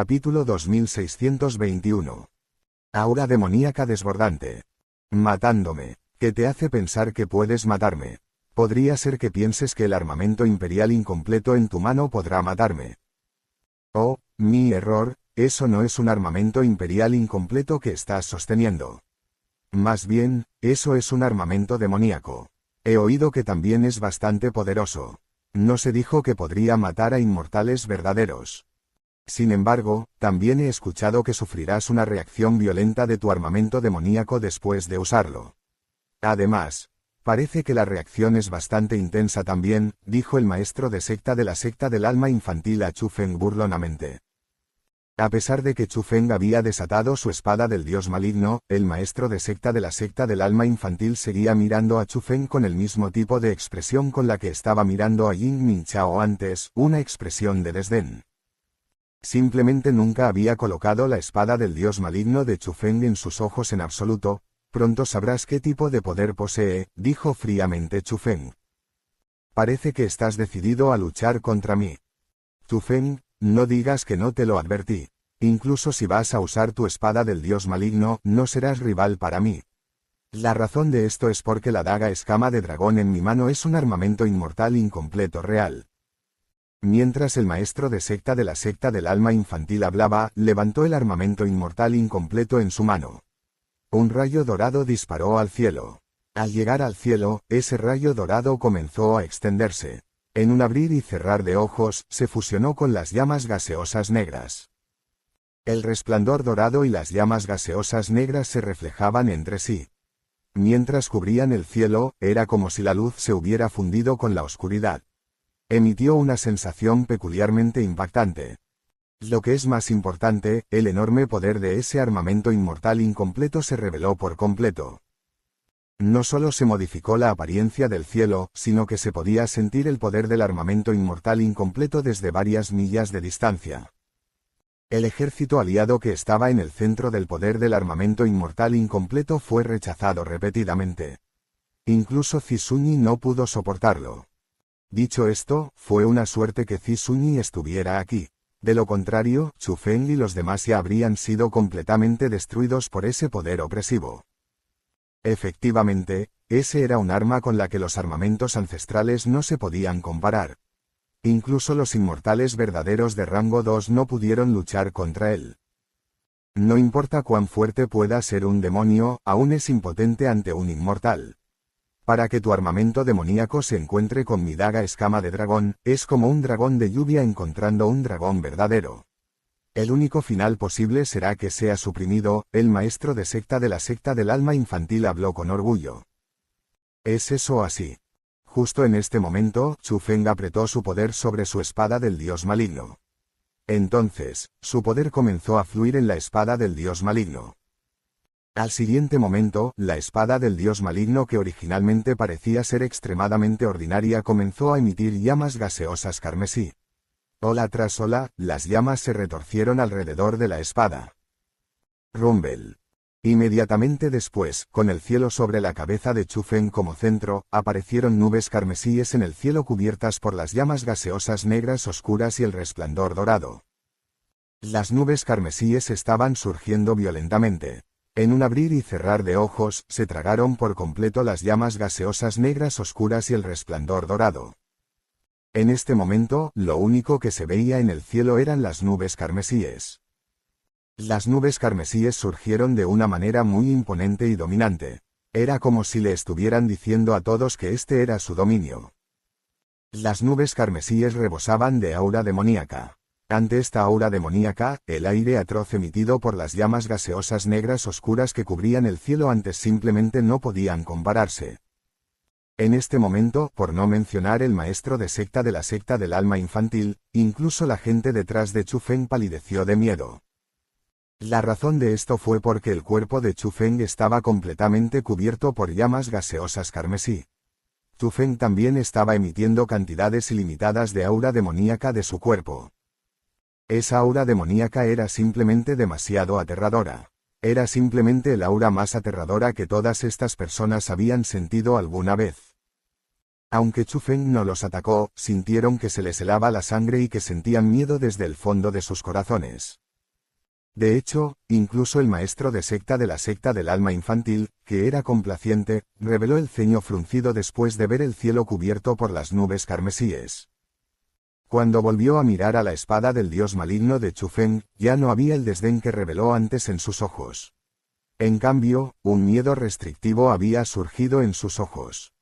Capítulo 2621. Aura demoníaca desbordante. Matándome. ¿Qué te hace pensar que puedes matarme? Podría ser que pienses que el armamento imperial incompleto en tu mano podrá matarme. Oh, mi error, eso no es un armamento imperial incompleto que estás sosteniendo. Más bien, eso es un armamento demoníaco. He oído que también es bastante poderoso. No se dijo que podría matar a inmortales verdaderos. Sin embargo, también he escuchado que sufrirás una reacción violenta de tu armamento demoníaco después de usarlo. Además, parece que la reacción es bastante intensa también, dijo el maestro de secta de la secta del alma infantil a Chu Feng burlonamente. A pesar de que Chu Feng había desatado su espada del dios maligno, el maestro de secta de la secta del alma infantil seguía mirando a Chu Feng con el mismo tipo de expresión con la que estaba mirando a Yin Min Chao antes, una expresión de desdén. Simplemente nunca había colocado la espada del dios maligno de Chu Feng en sus ojos en absoluto. Pronto sabrás qué tipo de poder posee, dijo fríamente Chu Feng. Parece que estás decidido a luchar contra mí. Chu Feng, no digas que no te lo advertí. Incluso si vas a usar tu espada del dios maligno, no serás rival para mí. La razón de esto es porque la daga escama de dragón en mi mano es un armamento inmortal incompleto real. Mientras el maestro de secta de la secta del alma infantil hablaba, levantó el armamento inmortal incompleto en su mano. Un rayo dorado disparó al cielo. Al llegar al cielo, ese rayo dorado comenzó a extenderse. En un abrir y cerrar de ojos, se fusionó con las llamas gaseosas negras. El resplandor dorado y las llamas gaseosas negras se reflejaban entre sí. Mientras cubrían el cielo, era como si la luz se hubiera fundido con la oscuridad. Emitió una sensación peculiarmente impactante. Lo que es más importante, el enorme poder de ese armamento inmortal incompleto se reveló por completo. No solo se modificó la apariencia del cielo, sino que se podía sentir el poder del armamento inmortal incompleto desde varias millas de distancia. El ejército aliado que estaba en el centro del poder del armamento inmortal incompleto fue rechazado repetidamente. Incluso Zizunyi no pudo soportarlo. Dicho esto, fue una suerte que Zizunyi estuviera aquí. De lo contrario, Chu Feng y los demás ya habrían sido completamente destruidos por ese poder opresivo. Efectivamente, ese era un arma con la que los armamentos ancestrales no se podían comparar. Incluso los inmortales verdaderos de rango 2 no pudieron luchar contra él. No importa cuán fuerte pueda ser un demonio, aún es impotente ante un inmortal. Para que tu armamento demoníaco se encuentre con mi daga escama de dragón, es como un dragón de lluvia encontrando un dragón verdadero. El único final posible será que sea suprimido, el maestro de secta de la secta del alma infantil habló con orgullo. ¿Es eso así? Justo en este momento, Chu Feng apretó su poder sobre su espada del dios maligno. Entonces, su poder comenzó a fluir en la espada del dios maligno. Al siguiente momento, la espada del dios maligno que originalmente parecía ser extremadamente ordinaria comenzó a emitir llamas gaseosas carmesí. Ola tras ola, las llamas se retorcieron alrededor de la espada. Rumble. Inmediatamente después, con el cielo sobre la cabeza de Chu Feng como centro, aparecieron nubes carmesíes en el cielo cubiertas por las llamas gaseosas negras oscuras y el resplandor dorado. Las nubes carmesíes estaban surgiendo violentamente. En un abrir y cerrar de ojos, se tragaron por completo las llamas gaseosas negras oscuras y el resplandor dorado. En este momento, lo único que se veía en el cielo eran las nubes carmesíes. Las nubes carmesíes surgieron de una manera muy imponente y dominante. Era como si le estuvieran diciendo a todos que este era su dominio. Las nubes carmesíes rebosaban de aura demoníaca. Ante esta aura demoníaca, el aire atroz emitido por las llamas gaseosas negras oscuras que cubrían el cielo antes simplemente no podían compararse. En este momento, por no mencionar el maestro de secta de la secta del alma infantil, incluso la gente detrás de Chu Feng palideció de miedo. La razón de esto fue porque el cuerpo de Chu Feng estaba completamente cubierto por llamas gaseosas carmesí. Chu Feng también estaba emitiendo cantidades ilimitadas de aura demoníaca de su cuerpo. Esa aura demoníaca era simplemente demasiado aterradora. Era simplemente el aura más aterradora que todas estas personas habían sentido alguna vez. Aunque Chu Feng no los atacó, sintieron que se les helaba la sangre y que sentían miedo desde el fondo de sus corazones. De hecho, incluso el maestro de secta de la secta del alma infantil, que era complaciente, reveló el ceño fruncido después de ver el cielo cubierto por las nubes carmesíes. Cuando volvió a mirar a la espada del dios maligno de Chu Feng, ya no había el desdén que reveló antes en sus ojos. En cambio, un miedo restrictivo había surgido en sus ojos.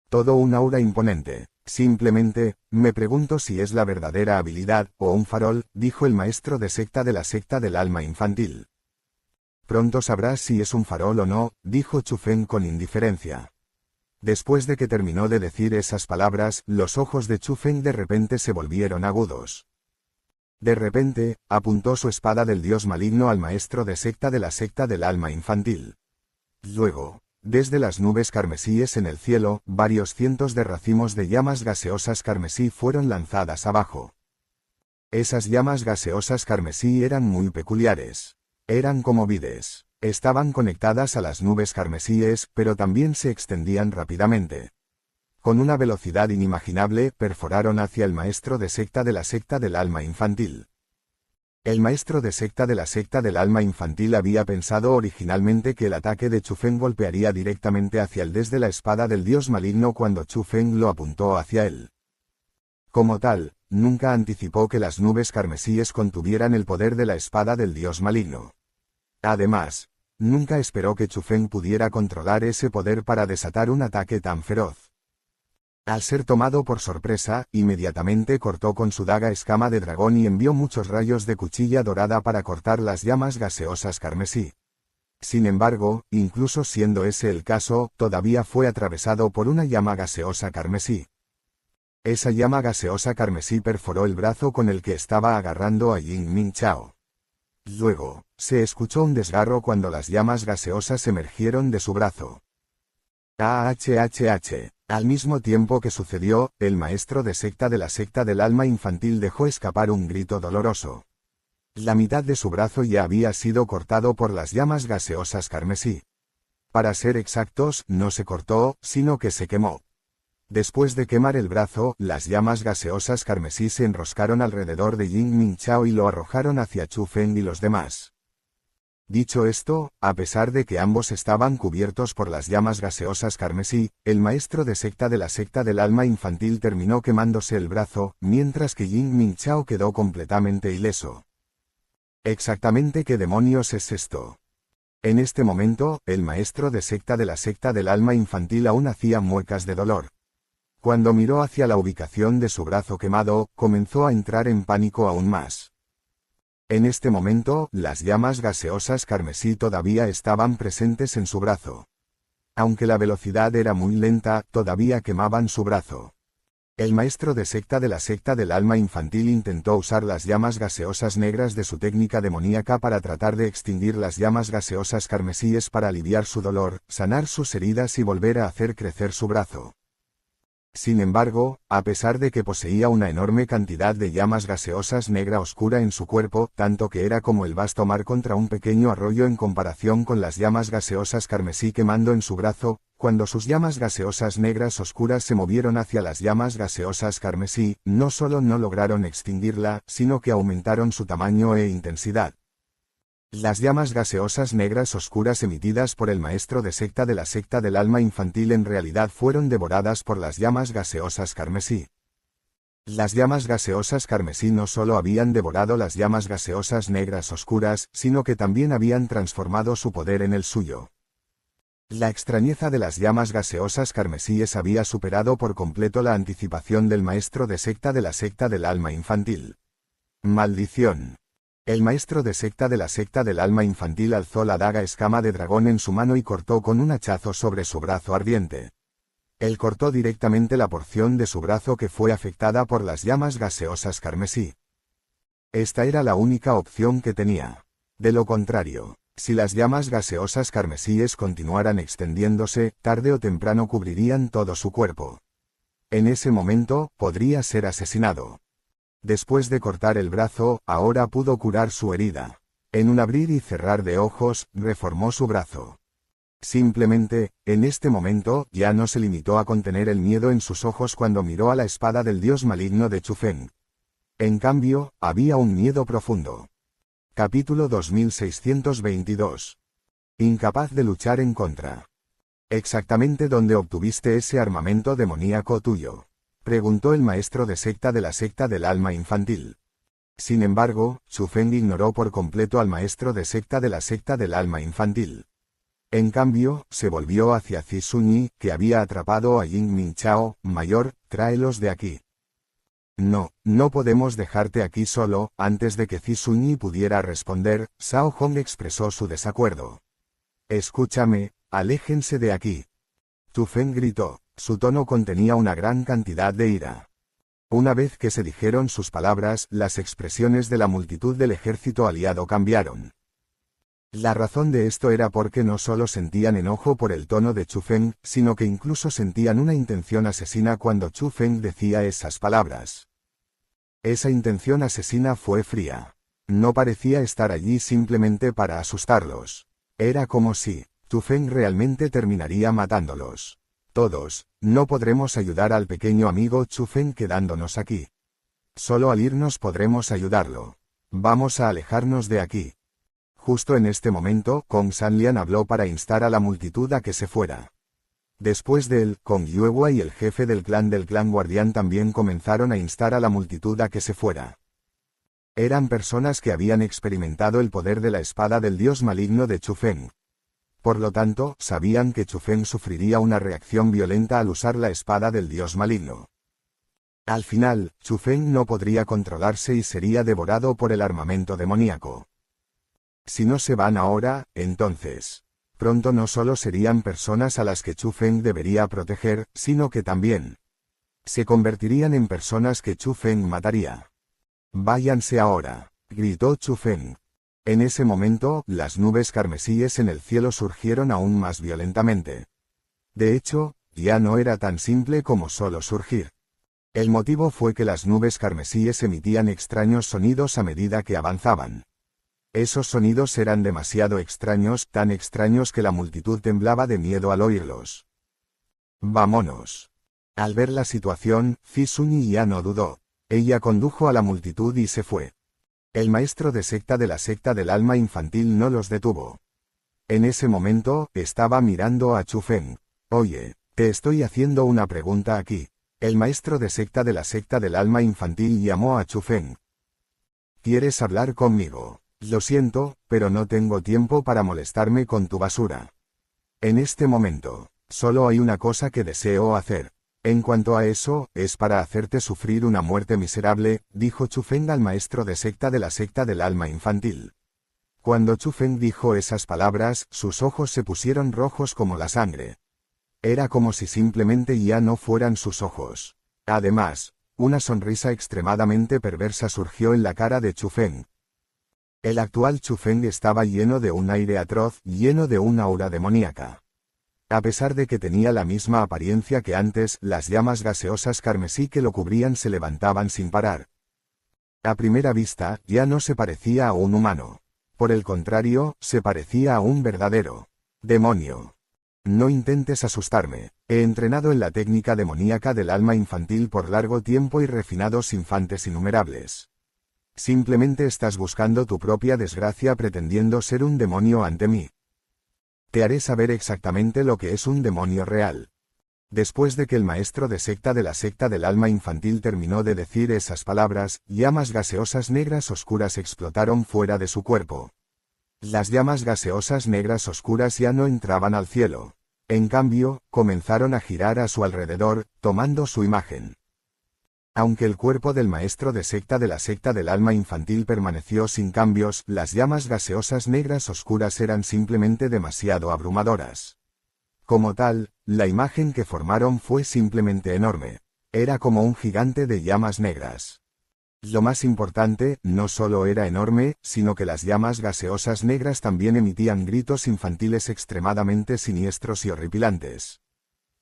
Todo un aura imponente. Simplemente, me pregunto si es la verdadera habilidad, o un farol, dijo el maestro de secta de la secta del alma infantil. Pronto sabrás si es un farol o no, dijo Chu Feng con indiferencia. Después de que terminó de decir esas palabras, los ojos de Chu Feng de repente se volvieron agudos. De repente, apuntó su espada del dios maligno al maestro de secta de la secta del alma infantil. Luego, desde las nubes carmesíes en el cielo, varios cientos de racimos de llamas gaseosas carmesí fueron lanzadas abajo. Esas llamas gaseosas carmesí eran muy peculiares. Eran como vides. Estaban conectadas a las nubes carmesíes, pero también se extendían rápidamente. Con una velocidad inimaginable, perforaron hacia el maestro de secta de la secta del alma infantil. El maestro de secta de la secta del alma infantil había pensado originalmente que el ataque de Chu Feng golpearía directamente hacia él desde la espada del dios maligno cuando Chu Feng lo apuntó hacia él. Como tal, nunca anticipó que las nubes carmesíes contuvieran el poder de la espada del dios maligno. Además, nunca esperó que Chu Feng pudiera controlar ese poder para desatar un ataque tan feroz. Al ser tomado por sorpresa, inmediatamente cortó con su daga escama de dragón y envió muchos rayos de cuchilla dorada para cortar las llamas gaseosas carmesí. Sin embargo, incluso siendo ese el caso, todavía fue atravesado por una llama gaseosa carmesí. Esa llama gaseosa carmesí perforó el brazo con el que estaba agarrando a Jin Ming Chao. Luego, se escuchó un desgarro cuando las llamas gaseosas emergieron de su brazo. Al mismo tiempo que sucedió, el maestro de secta de la secta del alma infantil dejó escapar un grito doloroso. La mitad de su brazo ya había sido cortado por las llamas gaseosas carmesí. Para ser exactos, no se cortó, sino que se quemó. Después de quemar el brazo, las llamas gaseosas carmesí se enroscaron alrededor de Jin Ming Chao y lo arrojaron hacia Chu Feng y los demás. Dicho esto, a pesar de que ambos estaban cubiertos por las llamas gaseosas carmesí, el maestro de secta de la secta del alma infantil terminó quemándose el brazo, mientras que Jin Ming Chao quedó completamente ileso. ¿Exactamente qué demonios es esto? En este momento, el maestro de secta de la secta del alma infantil aún hacía muecas de dolor. Cuando miró hacia la ubicación de su brazo quemado, comenzó a entrar en pánico aún más. En este momento, las llamas gaseosas carmesí todavía estaban presentes en su brazo. Aunque la velocidad era muy lenta, todavía quemaban su brazo. El maestro de secta de la secta del alma infantil intentó usar las llamas gaseosas negras de su técnica demoníaca para tratar de extinguir las llamas gaseosas carmesíes para aliviar su dolor, sanar sus heridas y volver a hacer crecer su brazo. Sin embargo, a pesar de que poseía una enorme cantidad de llamas gaseosas negra oscura en su cuerpo, tanto que era como el vasto mar contra un pequeño arroyo en comparación con las llamas gaseosas carmesí quemando en su brazo, cuando sus llamas gaseosas negras oscuras se movieron hacia las llamas gaseosas carmesí, no solo no lograron extinguirla, sino que aumentaron su tamaño e intensidad. Las llamas gaseosas negras oscuras emitidas por el maestro de secta de la secta del alma infantil en realidad fueron devoradas por las llamas gaseosas carmesí. Las llamas gaseosas carmesí no solo habían devorado las llamas gaseosas negras oscuras, sino que también habían transformado su poder en el suyo. La extrañeza de las llamas gaseosas carmesíes había superado por completo la anticipación del maestro de secta de la secta del alma infantil. ¡Maldición! El maestro de secta de la secta del alma infantil alzó la daga escama de dragón en su mano y cortó con un hachazo sobre su brazo ardiente. Él cortó directamente la porción de su brazo que fue afectada por las llamas gaseosas carmesí. Esta era la única opción que tenía. De lo contrario, si las llamas gaseosas carmesíes continuaran extendiéndose, tarde o temprano cubrirían todo su cuerpo. En ese momento, podría ser asesinado. Después de cortar el brazo, ahora pudo curar su herida. En un abrir y cerrar de ojos, reformó su brazo. Simplemente, en este momento, ya no se limitó a contener el miedo en sus ojos cuando miró a la espada del dios maligno de Chu Feng. En cambio, había un miedo profundo. Capítulo 2622. Incapaz de luchar en contra. ¿Exactamente dónde obtuviste ese armamento demoníaco tuyo?, preguntó el maestro de secta de la secta del alma infantil. Sin embargo, Chu Feng ignoró por completo al maestro de secta de la secta del alma infantil. En cambio, se volvió hacia Zi Sunyi, que había atrapado a Ying Ming Chao, mayor, tráelos de aquí. No podemos dejarte aquí solo. Antes de que Zi Sunyi pudiera responder, Shao Hong expresó su desacuerdo. Escúchame, aléjense de aquí. Chu Feng gritó. Su tono contenía una gran cantidad de ira. Una vez que se dijeron sus palabras, las expresiones de la multitud del ejército aliado cambiaron. La razón de esto era porque no solo sentían enojo por el tono de Chu Feng, sino que incluso sentían una intención asesina cuando Chu Feng decía esas palabras. Esa intención asesina fue fría. No parecía estar allí simplemente para asustarlos. Era como si Chu Feng realmente terminaría matándolos. Todos, no podremos ayudar al pequeño amigo Chu Feng quedándonos aquí. Solo al irnos podremos ayudarlo. Vamos a alejarnos de aquí. Justo en este momento, Kong Sanlian habló para instar a la multitud a que se fuera. Después de él, Kong Yuehua y el jefe del clan guardián también comenzaron a instar a la multitud a que se fuera. Eran personas que habían experimentado el poder de la espada del dios maligno de Chu Feng. Por lo tanto, sabían que Chu Feng sufriría una reacción violenta al usar la espada del dios maligno. Al final, Chu Feng no podría controlarse y sería devorado por el armamento demoníaco. Si no se van ahora, entonces, pronto no solo serían personas a las que Chu Feng debería proteger, sino que también se convertirían en personas que Chu Feng mataría. Váyanse ahora, gritó Chu Feng. En ese momento, las nubes carmesíes en el cielo surgieron aún más violentamente. De hecho, ya no era tan simple como solo surgir. El motivo fue que las nubes carmesíes emitían extraños sonidos a medida que avanzaban. Esos sonidos eran demasiado extraños, tan extraños que la multitud temblaba de miedo al oírlos. Vámonos. Al ver la situación, Zi Sunyi ya no dudó. Ella condujo a la multitud y se fue. El maestro de secta de la secta del alma infantil no los detuvo. En ese momento, estaba mirando a Chu Feng. Oye, te estoy haciendo una pregunta aquí. El maestro de secta de la secta del alma infantil llamó a Chu Feng. ¿Quieres hablar conmigo? Lo siento, pero no tengo tiempo para molestarme con tu basura. En este momento, solo hay una cosa que deseo hacer. En cuanto a eso, es para hacerte sufrir una muerte miserable, dijo Chu Feng al maestro de secta de la secta del alma infantil. Cuando Chu Feng dijo esas palabras, sus ojos se pusieron rojos como la sangre. Era como si simplemente ya no fueran sus ojos. Además, una sonrisa extremadamente perversa surgió en la cara de Chu Feng. El actual Chu Feng estaba lleno de un aire atroz, lleno de una aura demoníaca. A pesar de que tenía la misma apariencia que antes, las llamas gaseosas carmesí que lo cubrían se levantaban sin parar. A primera vista, ya no se parecía a un humano. Por el contrario, se parecía a un verdadero demonio. No intentes asustarme. He entrenado en la técnica demoníaca del alma infantil por largo tiempo y refinados infantes innumerables. Simplemente estás buscando tu propia desgracia pretendiendo ser un demonio ante mí. Te haré saber exactamente lo que es un demonio real. Después de que el maestro de secta de la secta del alma infantil terminó de decir esas palabras, llamas gaseosas negras oscuras explotaron fuera de su cuerpo. Las llamas gaseosas negras oscuras ya no entraban al cielo. En cambio, comenzaron a girar a su alrededor, tomando su imagen. Aunque el cuerpo del maestro de secta de la secta del alma infantil permaneció sin cambios, las llamas gaseosas negras oscuras eran simplemente demasiado abrumadoras. Como tal, la imagen que formaron fue simplemente enorme. Era como un gigante de llamas negras. Lo más importante, no solo era enorme, sino que las llamas gaseosas negras también emitían gritos infantiles extremadamente siniestros y horripilantes.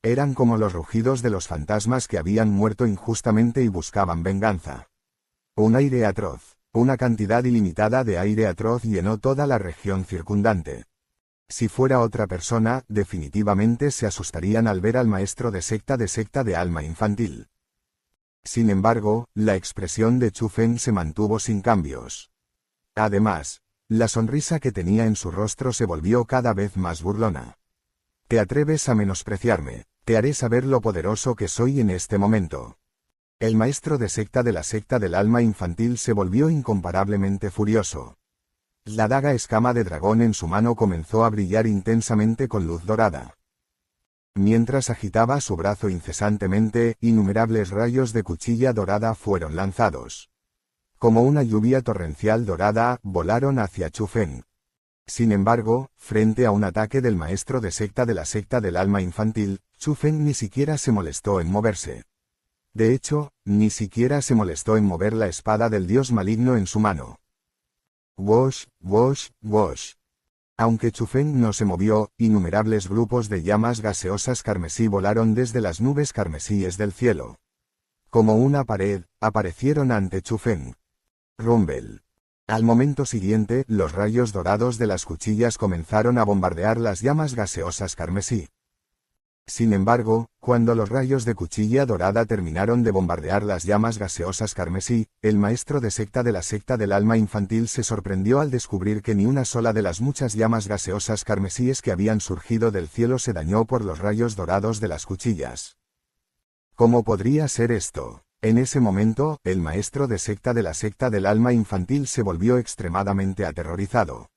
Eran como los rugidos de los fantasmas que habían muerto injustamente y buscaban venganza. Un aire atroz, una cantidad ilimitada de aire atroz llenó toda la región circundante. Si fuera otra persona, definitivamente se asustarían al ver al maestro de secta de alma infantil. Sin embargo, la expresión de Chu Feng se mantuvo sin cambios. Además, la sonrisa que tenía en su rostro se volvió cada vez más burlona. ¿Te atreves a menospreciarme? Te haré saber lo poderoso que soy en este momento. El maestro de secta de la secta del alma infantil se volvió incomparablemente furioso. La daga escama de dragón en su mano comenzó a brillar intensamente con luz dorada. Mientras agitaba su brazo incesantemente, innumerables rayos de cuchilla dorada fueron lanzados. Como una lluvia torrencial dorada, volaron hacia Chu Feng. Sin embargo, frente a un ataque del maestro de secta de la secta del alma infantil, Chu Feng ni siquiera se molestó en moverse. De hecho, ni siquiera se molestó en mover la espada del dios maligno en su mano. Wosh, wosh, wosh. Aunque Chu Feng no se movió, innumerables grupos de llamas gaseosas carmesí volaron desde las nubes carmesíes del cielo. Como una pared, aparecieron ante Chu Feng. Rumble. Al momento siguiente, los rayos dorados de las cuchillas comenzaron a bombardear las llamas gaseosas carmesí. Sin embargo, cuando los rayos de cuchilla dorada terminaron de bombardear las llamas gaseosas carmesí, el maestro de secta de la secta del alma infantil se sorprendió al descubrir que ni una sola de las muchas llamas gaseosas carmesíes que habían surgido del cielo se dañó por los rayos dorados de las cuchillas. ¿Cómo podría ser esto? En ese momento, el maestro de secta de la secta del alma infantil se volvió extremadamente aterrorizado.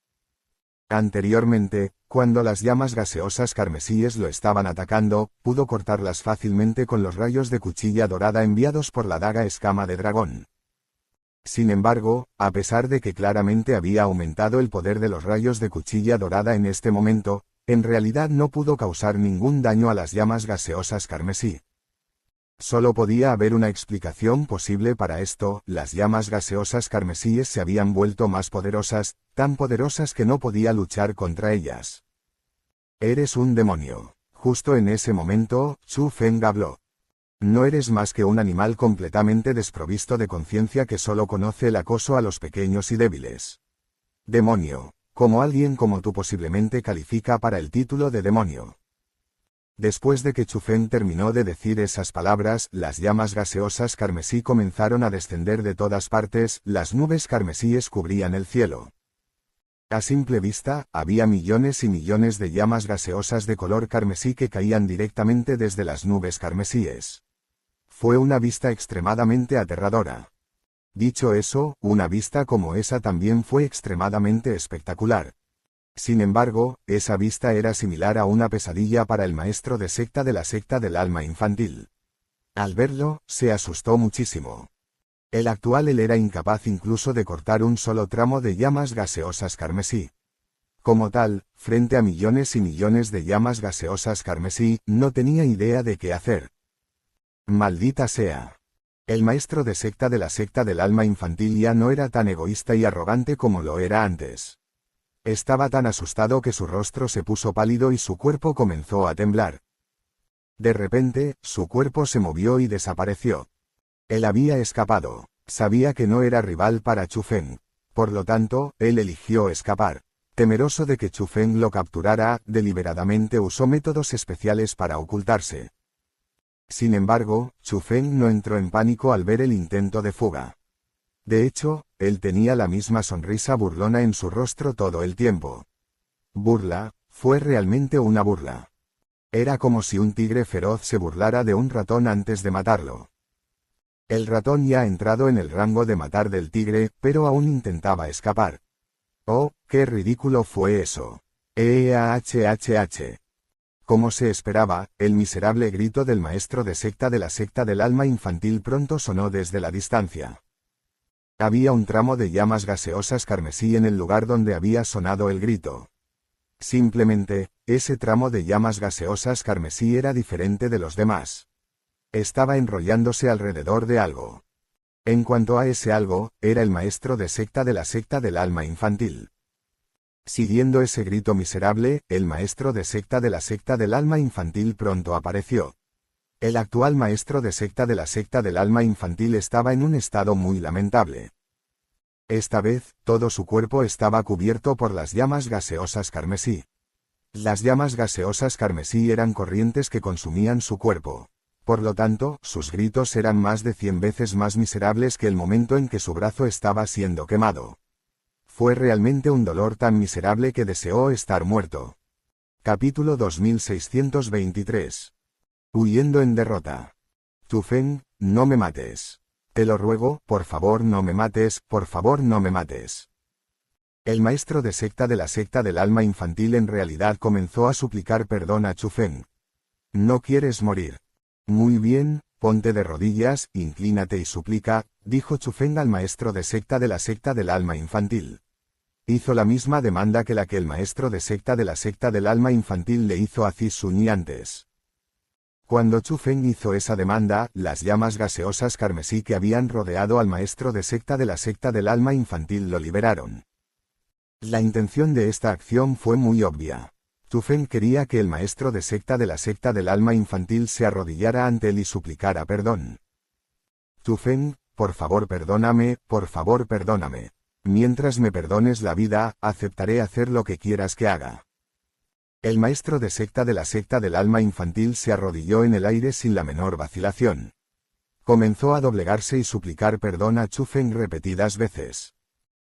Anteriormente, cuando las llamas gaseosas carmesíes lo estaban atacando, pudo cortarlas fácilmente con los rayos de cuchilla dorada enviados por la daga escama de dragón. Sin embargo, a pesar de que claramente había aumentado el poder de los rayos de cuchilla dorada en este momento, en realidad no pudo causar ningún daño a las llamas gaseosas carmesí. Solo podía haber una explicación posible para esto: las llamas gaseosas carmesíes se habían vuelto más poderosas, tan poderosas que no podía luchar contra ellas. Eres un demonio. Justo en ese momento, Chu Feng habló. No eres más que un animal completamente desprovisto de conciencia que solo conoce el acoso a los pequeños y débiles. Demonio. Como alguien como tú posiblemente califica para el título de demonio. Después de que Chu Feng terminó de decir esas palabras, las llamas gaseosas carmesí comenzaron a descender de todas partes, las nubes carmesíes cubrían el cielo. A simple vista, había millones y millones de llamas gaseosas de color carmesí que caían directamente desde las nubes carmesíes. Fue una vista extremadamente aterradora. Dicho eso, una vista como esa también fue extremadamente espectacular. Sin embargo, esa vista era similar a una pesadilla para el maestro de secta de la secta del alma infantil. Al verlo, se asustó muchísimo. El actual él era incapaz incluso de cortar un solo tramo de llamas gaseosas carmesí. Como tal, frente a millones y millones de llamas gaseosas carmesí, no tenía idea de qué hacer. Maldita sea. El maestro de secta de la secta del alma infantil ya no era tan egoísta y arrogante como lo era antes. Estaba tan asustado que su rostro se puso pálido y su cuerpo comenzó a temblar. De repente, su cuerpo se movió y desapareció. Él había escapado. Sabía que no era rival para Chu Feng. Por lo tanto, él eligió escapar. Temeroso de que Chu Feng lo capturara, deliberadamente usó métodos especiales para ocultarse. Sin embargo, Chu Feng no entró en pánico al ver el intento de fuga. De hecho, él tenía la misma sonrisa burlona en su rostro todo el tiempo. Burla, fue realmente una burla. Era como si un tigre feroz se burlara de un ratón antes de matarlo. El ratón ya ha entrado en el rango de matar del tigre, pero aún intentaba escapar. Oh, qué ridículo fue eso. Como se esperaba, el miserable grito del maestro de secta de la secta del alma infantil pronto sonó desde la distancia. Había un tramo de llamas gaseosas carmesí en el lugar donde había sonado el grito. Simplemente, ese tramo de llamas gaseosas carmesí era diferente de los demás. Estaba enrollándose alrededor de algo. En cuanto a ese algo, era el maestro de secta de la secta del alma infantil. Siguiendo ese grito miserable, el maestro de secta de la secta del alma infantil pronto apareció. El actual maestro de secta de la secta del alma infantil estaba en un estado muy lamentable. Esta vez, todo su cuerpo estaba cubierto por las llamas gaseosas carmesí. Las llamas gaseosas carmesí eran corrientes que consumían su cuerpo. Por lo tanto, sus gritos eran más de 100 veces más miserables que el momento en que su brazo estaba siendo quemado. fue realmente un dolor tan miserable que deseó estar muerto. Capítulo 2623. Huyendo en derrota. Tu Feng, no me mates. Te lo ruego, por favor no me mates, por favor no me mates. El maestro de secta de la secta del alma infantil en realidad comenzó a suplicar perdón a Chu Feng. ¿No quieres morir? Muy bien, ponte de rodillas, inclínate y suplica, dijo Chu Feng al maestro de secta de la secta del alma infantil. Hizo la misma demanda que la que el maestro de secta de la secta del alma infantil le hizo a Zixunyi antes. Cuando Chu Feng hizo esa demanda, las llamas gaseosas carmesí que habían rodeado al maestro de secta de la secta del alma infantil lo liberaron. La intención de esta acción fue muy obvia. Chu Feng quería que el maestro de secta de la secta del alma infantil se arrodillara ante él y suplicara perdón. Chu Feng, por favor perdóname, por favor perdóname. Mientras me perdones la vida, aceptaré hacer lo que quieras que haga. El maestro de secta de la secta del alma infantil se arrodilló en el aire sin la menor vacilación. Comenzó a doblegarse y suplicar perdón a Chu Feng repetidas veces.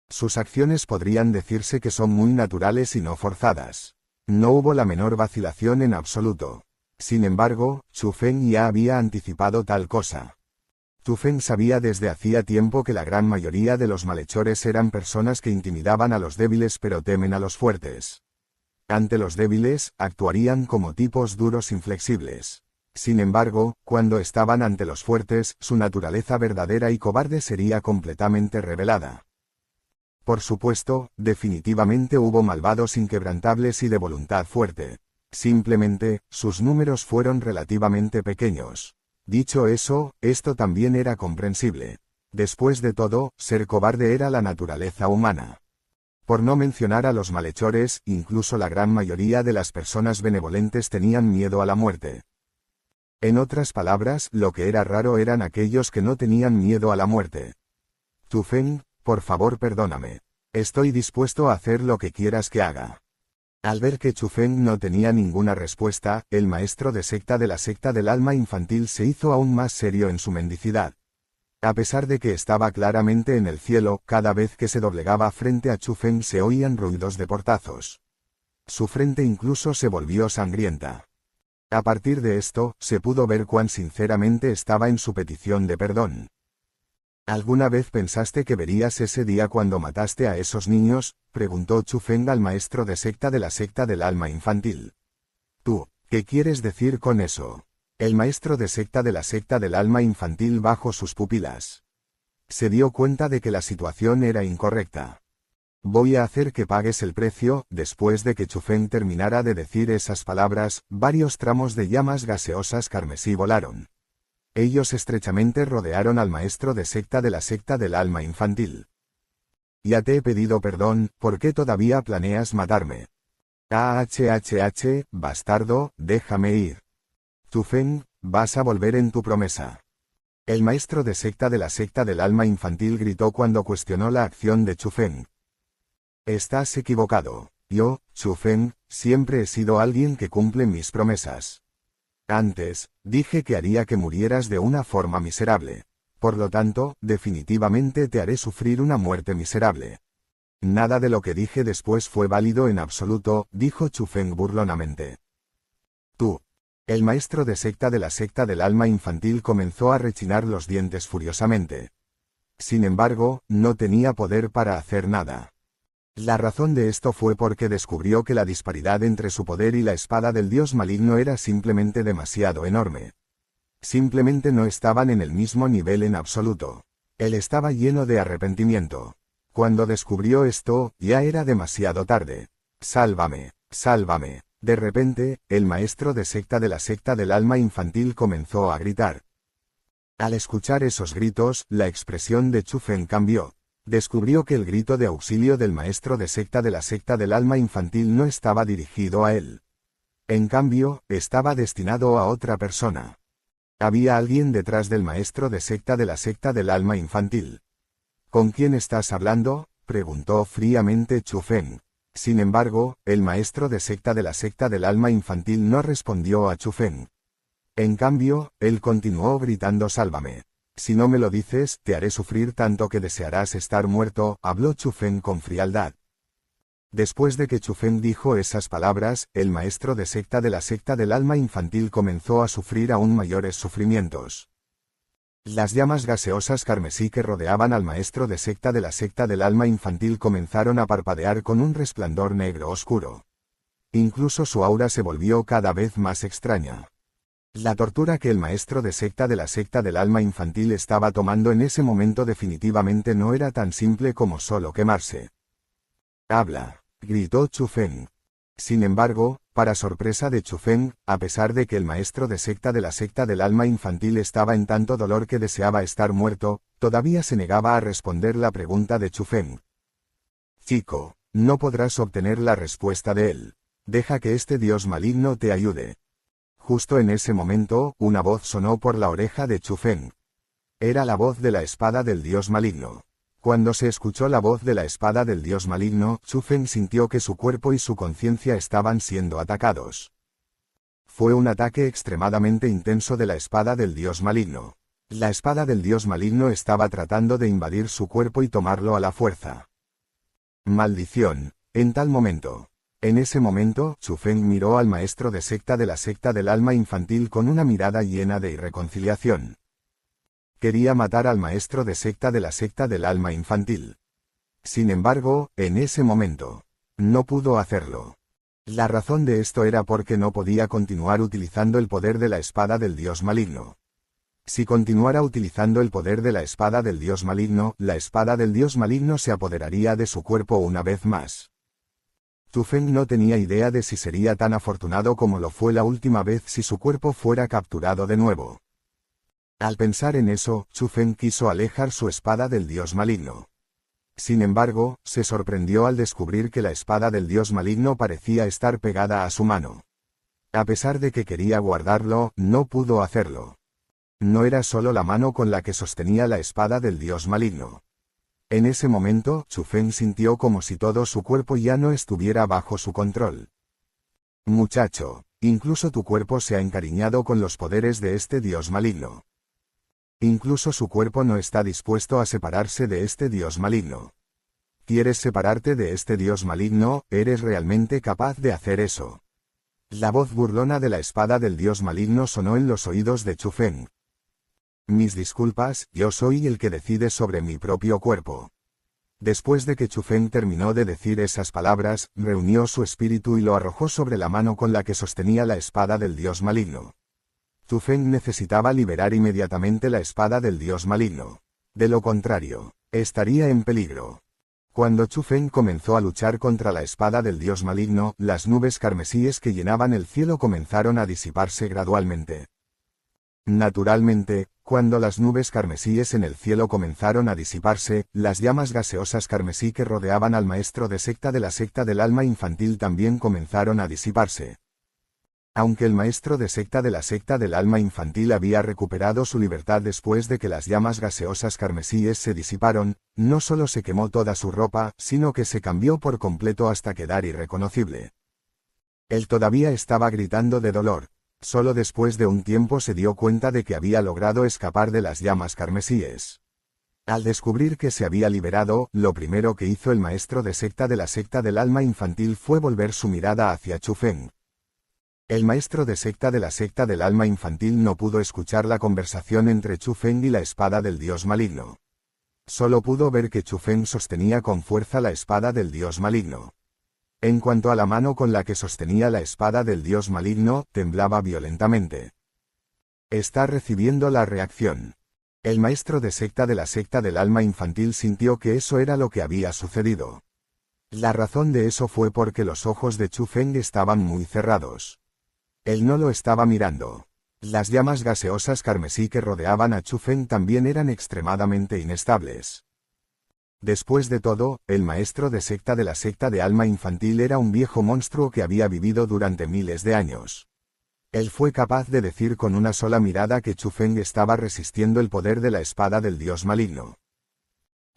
Sus acciones podrían decirse que son muy naturales y no forzadas. No hubo la menor vacilación en absoluto. Sin embargo, Chu Feng ya había anticipado tal cosa. Chu Feng sabía desde hacía tiempo que la gran mayoría de los malhechores eran personas que intimidaban a los débiles pero temen a los fuertes. Ante los débiles, actuarían como tipos duros inflexibles. Sin embargo, cuando estaban ante los fuertes, su naturaleza verdadera y cobarde sería completamente revelada. Por supuesto, definitivamente hubo malvados inquebrantables y de voluntad fuerte. Simplemente, sus números fueron relativamente pequeños. Dicho eso, esto también era comprensible. Después de todo, ser cobarde era la naturaleza humana. Por no mencionar a los malhechores, incluso la gran mayoría de las personas benevolentes tenían miedo a la muerte. En otras palabras, lo que era raro eran aquellos que no tenían miedo a la muerte. Tu Feng, por favor perdóname. Estoy dispuesto a hacer lo que quieras que haga. Al ver que Chu Feng no tenía ninguna respuesta, el maestro de secta de la secta del alma infantil se hizo aún más serio en su mendicidad. A pesar de que estaba claramente en el cielo, cada vez que se doblegaba frente a Chu Feng se oían ruidos de portazos. Su frente incluso se volvió sangrienta. A partir de esto, se pudo ver cuán sinceramente estaba en su petición de perdón. ¿Alguna vez pensaste que verías ese día cuando mataste a esos niños?, preguntó Chu Feng al maestro de secta de la secta del alma infantil. ¿Tú, qué quieres decir con eso? El maestro de secta de la secta del alma infantil bajó sus pupilas. Se dio cuenta de que la situación era incorrecta. Voy a hacer que pagues el precio. Después de que Chu Feng terminara de decir esas palabras, varios tramos de llamas gaseosas carmesí volaron. Ellos estrechamente rodearon al maestro de secta de la secta del alma infantil. Ya te he pedido perdón, ¿por qué todavía planeas matarme? Bastardo, déjame ir. Tu Feng, vas a volver en tu promesa. El maestro de secta de la secta del alma infantil gritó cuando cuestionó la acción de Chu Feng. Estás equivocado. Yo, Chu Feng, siempre he sido alguien que cumple mis promesas. Antes, dije que haría que murieras de una forma miserable. Por lo tanto, definitivamente te haré sufrir una muerte miserable. Nada de lo que dije después fue válido en absoluto, dijo Chu Feng burlonamente. Tú. El maestro de secta de la secta del alma infantil comenzó a rechinar los dientes furiosamente. Sin embargo, no tenía poder para hacer nada. La razón de esto fue porque descubrió que la disparidad entre su poder y la espada del dios maligno era simplemente demasiado enorme. Simplemente no estaban en el mismo nivel en absoluto. Él estaba lleno de arrepentimiento. Cuando descubrió esto, ya era demasiado tarde. Sálvame, sálvame. De repente, el maestro de secta de la secta del alma infantil comenzó a gritar. Al escuchar esos gritos, la expresión de Chu Feng cambió. Descubrió que el grito de auxilio del maestro de secta de la secta del alma infantil no estaba dirigido a él. En cambio, estaba destinado a otra persona. Había alguien detrás del maestro de secta de la secta del alma infantil. ¿Con quién estás hablando?, preguntó fríamente Chu Feng. Sin embargo, el maestro de secta de la secta del alma infantil no respondió a Chu Feng. En cambio, él continuó gritando: «Sálvame. Si no me lo dices, te haré sufrir tanto que desearás estar muerto, habló Chu Feng con frialdad. Después de que Chu Feng dijo esas palabras, el maestro de secta del alma infantil comenzó a sufrir aún mayores sufrimientos. Las llamas gaseosas carmesí que rodeaban al maestro de secta del alma infantil comenzaron a parpadear con un resplandor negro oscuro. Incluso su aura se volvió cada vez más extraña. La tortura que el maestro de secta del alma infantil estaba tomando en ese momento definitivamente no era tan simple como solo quemarse. «Habla», gritó Chu Feng. Sin embargo, para sorpresa de Chu Feng, a pesar de que el maestro de secta del alma infantil estaba en tanto dolor que deseaba estar muerto, todavía se negaba a responder la pregunta de Chu Feng. «Chico, no podrás obtener la respuesta de él. Deja que este dios maligno te ayude». Justo en ese momento, una voz sonó por la oreja de Chu Feng. Era la voz de la espada del dios maligno. Cuando se escuchó la voz de la espada del dios maligno, Chu Feng sintió que su cuerpo y su conciencia estaban siendo atacados. Fue un ataque extremadamente intenso de la espada del dios maligno. La espada del dios maligno estaba tratando de invadir su cuerpo y tomarlo a la fuerza. Maldición. En tal momento. En ese momento, Chu Feng miró al maestro de secta del alma infantil con una mirada llena de irreconciliación. Quería matar al maestro de secta del alma infantil. Sin embargo, en ese momento, no pudo hacerlo. La razón de esto era porque no podía continuar utilizando el poder de la espada del dios maligno. Si continuara utilizando el poder de la espada del dios maligno, la espada del dios maligno se apoderaría de su cuerpo una vez más. Chu Feng no tenía idea de si sería tan afortunado como lo fue la última vez si su cuerpo fuera capturado de nuevo. Al pensar en eso, Chu Feng quiso alejar su espada del dios maligno. Sin embargo, se sorprendió al descubrir que la espada del dios maligno parecía estar pegada a su mano. A pesar de que quería guardarlo, no pudo hacerlo. No era solo la mano con la que sostenía la espada del dios maligno. En ese momento, Chu Feng sintió como si todo su cuerpo ya no estuviera bajo su control. Muchacho, incluso tu cuerpo se ha encariñado con los poderes de este dios maligno. Incluso su cuerpo no está dispuesto a separarse de este dios maligno. ¿Quieres separarte de este dios maligno? ¿Eres realmente capaz de hacer eso? La voz burlona de la espada del dios maligno sonó en los oídos de Chu Feng. Mis disculpas, yo soy el que decide sobre mi propio cuerpo. Después de que Chu Feng terminó de decir esas palabras, reunió su espíritu y lo arrojó sobre la mano con la que sostenía la espada del dios maligno. Chu Feng necesitaba liberar inmediatamente la espada del dios maligno. De lo contrario, estaría en peligro. Cuando Chu Feng comenzó a luchar contra la espada del dios maligno, las nubes carmesíes que llenaban el cielo comenzaron a disiparse gradualmente. Naturalmente, cuando las nubes carmesíes en el cielo comenzaron a disiparse, las llamas gaseosas carmesí que rodeaban al maestro de secta del alma infantil también comenzaron a disiparse. Aunque el maestro de secta del alma infantil había recuperado su libertad después de que las llamas gaseosas carmesíes se disiparon, no solo se quemó toda su ropa, sino que se cambió por completo hasta quedar irreconocible. Él todavía estaba gritando de dolor. Solo después de un tiempo se dio cuenta de que había logrado escapar de las llamas carmesíes. Al descubrir que se había liberado, lo primero que hizo el maestro de secta del alma infantil fue volver su mirada hacia Chu Feng. El maestro de secta del alma infantil no pudo escuchar la conversación entre Chu Feng y la espada del dios maligno. Solo pudo ver que Chu Feng sostenía con fuerza la espada del dios maligno. En cuanto a la mano con la que sostenía la espada del dios maligno, temblaba violentamente. Está recibiendo la reacción. El maestro de secta del alma infantil sintió que eso era lo que había sucedido. La razón de eso fue porque los ojos de Chu Feng estaban muy cerrados. Él no lo estaba mirando. Las llamas gaseosas carmesí que rodeaban a Chu Feng también eran extremadamente inestables. Después de todo, el maestro de secta de alma infantil era un viejo monstruo que había vivido durante miles de años. Él fue capaz de decir con una sola mirada que Chu Feng estaba resistiendo el poder de la espada del dios maligno.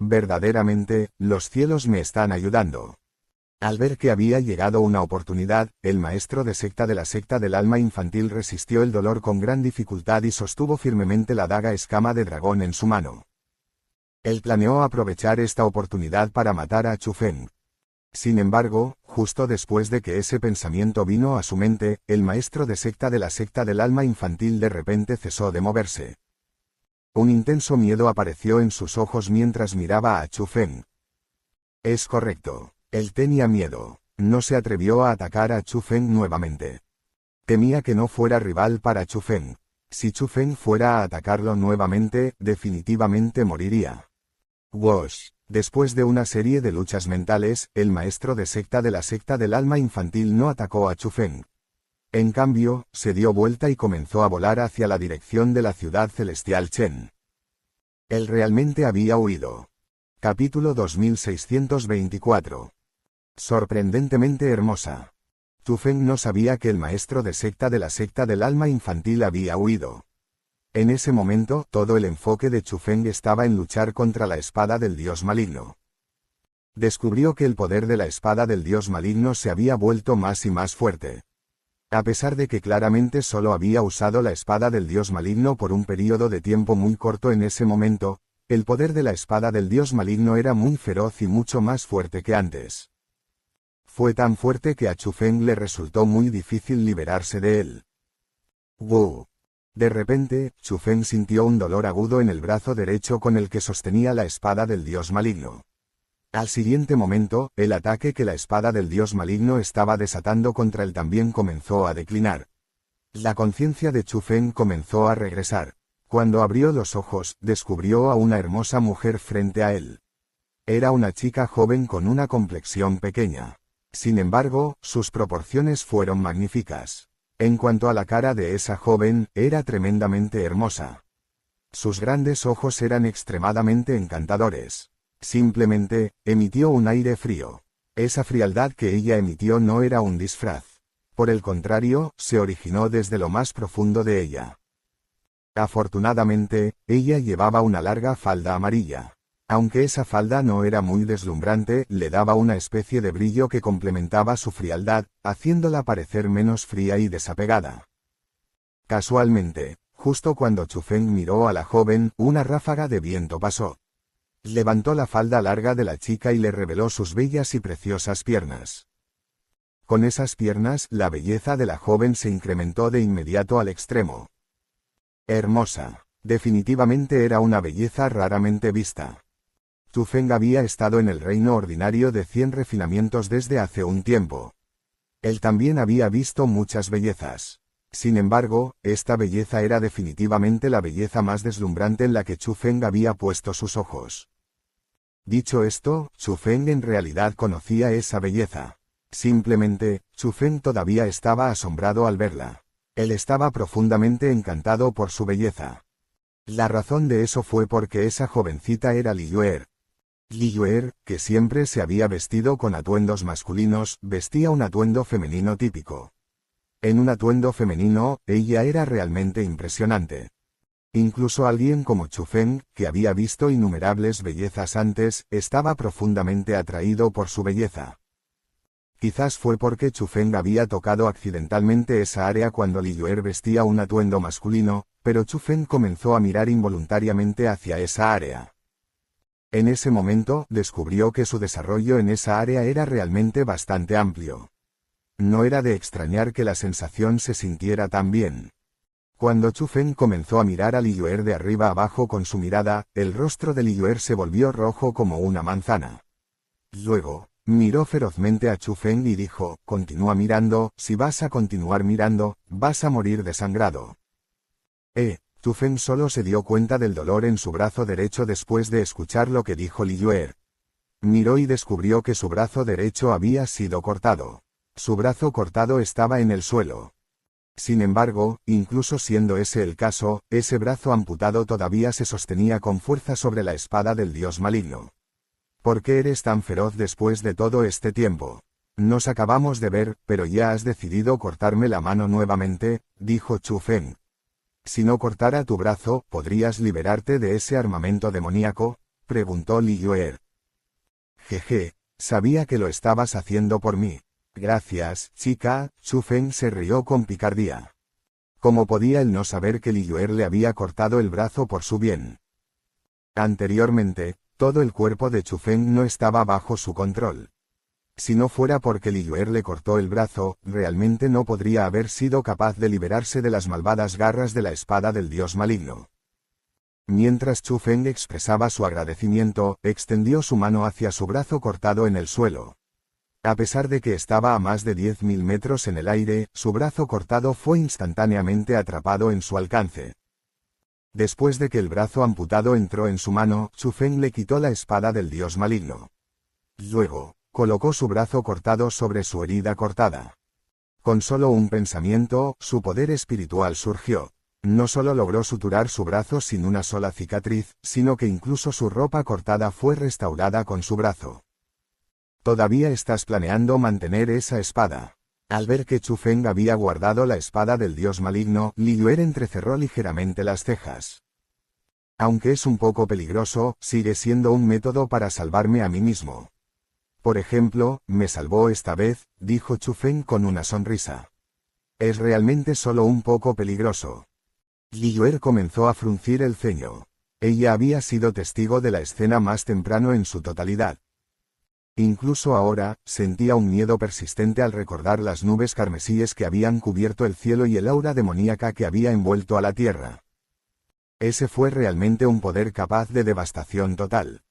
Verdaderamente, los cielos me están ayudando. Al ver que había llegado una oportunidad, el maestro de secta de la secta del alma infantil resistió el dolor con gran dificultad y sostuvo firmemente la daga escama de dragón en su mano. Él planeó aprovechar esta oportunidad para matar a Chu Feng. Sin embargo, justo después de que ese pensamiento vino a su mente, el maestro de secta de la secta del alma infantil de repente cesó de moverse. Un intenso miedo apareció en sus ojos mientras miraba a Chu Feng. Es correcto. Él tenía miedo. No se atrevió a atacar a Chu Feng nuevamente. Temía que no fuera rival para Chu Feng. Si Chu Feng fuera a atacarlo nuevamente, definitivamente moriría. Wosh. Después de una serie de luchas mentales, el maestro de secta de la secta del alma infantil no atacó a Chu Feng. En cambio, se dio vuelta y comenzó a volar hacia la dirección de la ciudad celestial Chen. Él realmente había huido. Capítulo 2624. Sorprendentemente hermosa. Chu Feng no sabía que el maestro de secta de la secta del alma infantil había huido. En ese momento, todo el enfoque de Chu Feng estaba en luchar contra la espada del dios maligno. Descubrió que el poder de la espada del dios maligno se había vuelto más y más fuerte. A pesar de que claramente solo había usado la espada del dios maligno por un período de tiempo muy corto en ese momento, el poder de la espada del dios maligno era muy feroz y mucho más fuerte que antes. Fue tan fuerte que a Chu Feng le resultó muy difícil liberarse de él. ¡Wow! De repente, Chu Feng sintió un dolor agudo en el brazo derecho con el que sostenía la espada del dios maligno. Al siguiente momento, el ataque que la espada del dios maligno estaba desatando contra él también comenzó a declinar. La conciencia de Chu Feng comenzó a regresar. Cuando abrió los ojos, descubrió a una hermosa mujer frente a él. Era una chica joven con una complexión pequeña. Sin embargo, sus proporciones fueron magníficas. En cuanto a la cara de esa joven, era tremendamente hermosa. Sus grandes ojos eran extremadamente encantadores. Simplemente, emitió un aire frío. Esa frialdad que ella emitió no era un disfraz. Por el contrario, se originó desde lo más profundo de ella. Afortunadamente, ella llevaba una larga falda amarilla. Aunque esa falda no era muy deslumbrante, le daba una especie de brillo que complementaba su frialdad, haciéndola parecer menos fría y desapegada. Casualmente, justo cuando Chu Feng miró a la joven, una ráfaga de viento pasó. Levantó la falda larga de la chica y le reveló sus bellas y preciosas piernas. Con esas piernas, la belleza de la joven se incrementó de inmediato al extremo. Hermosa. Definitivamente era una belleza raramente vista. Chu Feng había estado en el reino ordinario de 100 refinamientos desde hace un tiempo. Él también había visto muchas bellezas. Sin embargo, esta belleza era definitivamente la belleza más deslumbrante en la que Chu Feng había puesto sus ojos. Dicho esto, Chu Feng en realidad conocía esa belleza. Simplemente, Chu Feng todavía estaba asombrado al verla. Él estaba profundamente encantado por su belleza. La razón de eso fue porque esa jovencita era Li Yuer. Li Yuer, que siempre se había vestido con atuendos masculinos, vestía un atuendo femenino típico. En un atuendo femenino, ella era realmente impresionante. Incluso alguien como Chu Feng, que había visto innumerables bellezas antes, estaba profundamente atraído por su belleza. Quizás fue porque Chu Feng había tocado accidentalmente esa área cuando Li Yuer vestía un atuendo masculino, pero Chu Feng comenzó a mirar involuntariamente hacia esa área. En ese momento, descubrió que su desarrollo en esa área era realmente bastante amplio. No era de extrañar que la sensación se sintiera tan bien. Cuando Chu Feng comenzó a mirar a Li Yuer de arriba abajo con su mirada, el rostro de Li Yuer se volvió rojo como una manzana. Luego, miró ferozmente a Chu Feng y dijo, «Continúa mirando, si vas a continuar mirando, vas a morir desangrado». Chu Feng solo se dio cuenta del dolor en su brazo derecho después de escuchar lo que dijo Li Yuer. Miró y descubrió que su brazo derecho había sido cortado. Su brazo cortado estaba en el suelo. Sin embargo, incluso siendo ese el caso, ese brazo amputado todavía se sostenía con fuerza sobre la espada del dios maligno. ¿Por qué eres tan feroz después de todo este tiempo? Nos acabamos de ver, pero ya has decidido cortarme la mano nuevamente, dijo Chu Feng. Si no cortara tu brazo, ¿podrías liberarte de ese armamento demoníaco?, preguntó Li Yuer. Jeje, Sabía que lo estabas haciendo por mí. Gracias, chica. Chu Feng se rió con picardía. ¿Cómo podía él no saber que Li Yuer le había cortado el brazo por su bien? Anteriormente, todo el cuerpo de Chu Feng no estaba bajo su control. Si no fuera porque Li Yuer le cortó el brazo, realmente no podría haber sido capaz de liberarse de las malvadas garras de la espada del dios maligno. Mientras Chu Feng expresaba su agradecimiento, extendió su mano hacia su brazo cortado en el suelo. A pesar de que estaba a más de 10.000 metros en el aire, su brazo cortado fue instantáneamente atrapado en su alcance. Después de que el brazo amputado entró en su mano, Chu Feng le quitó la espada del dios maligno. Luego, colocó su brazo cortado sobre su herida cortada. Con solo un pensamiento, su poder espiritual surgió. No solo logró suturar su brazo sin una sola cicatriz, sino que incluso su ropa cortada fue restaurada con su brazo. ¿Todavía estás planeando mantener esa espada? Al ver que Chu Feng había guardado la espada del dios maligno, Li Yuer entrecerró ligeramente las cejas. Aunque es un poco peligroso, sigue siendo un método para salvarme a mí mismo. Por ejemplo, me salvó esta vez, dijo Chu Feng con una sonrisa. Es realmente solo un poco peligroso. Li Yuer comenzó a fruncir el ceño. Ella había sido testigo de la escena más temprano en su totalidad. Incluso ahora, sentía un miedo persistente al recordar las nubes carmesíes que habían cubierto el cielo y el aura demoníaca que había envuelto a la tierra. Ese fue realmente un poder capaz de devastación total.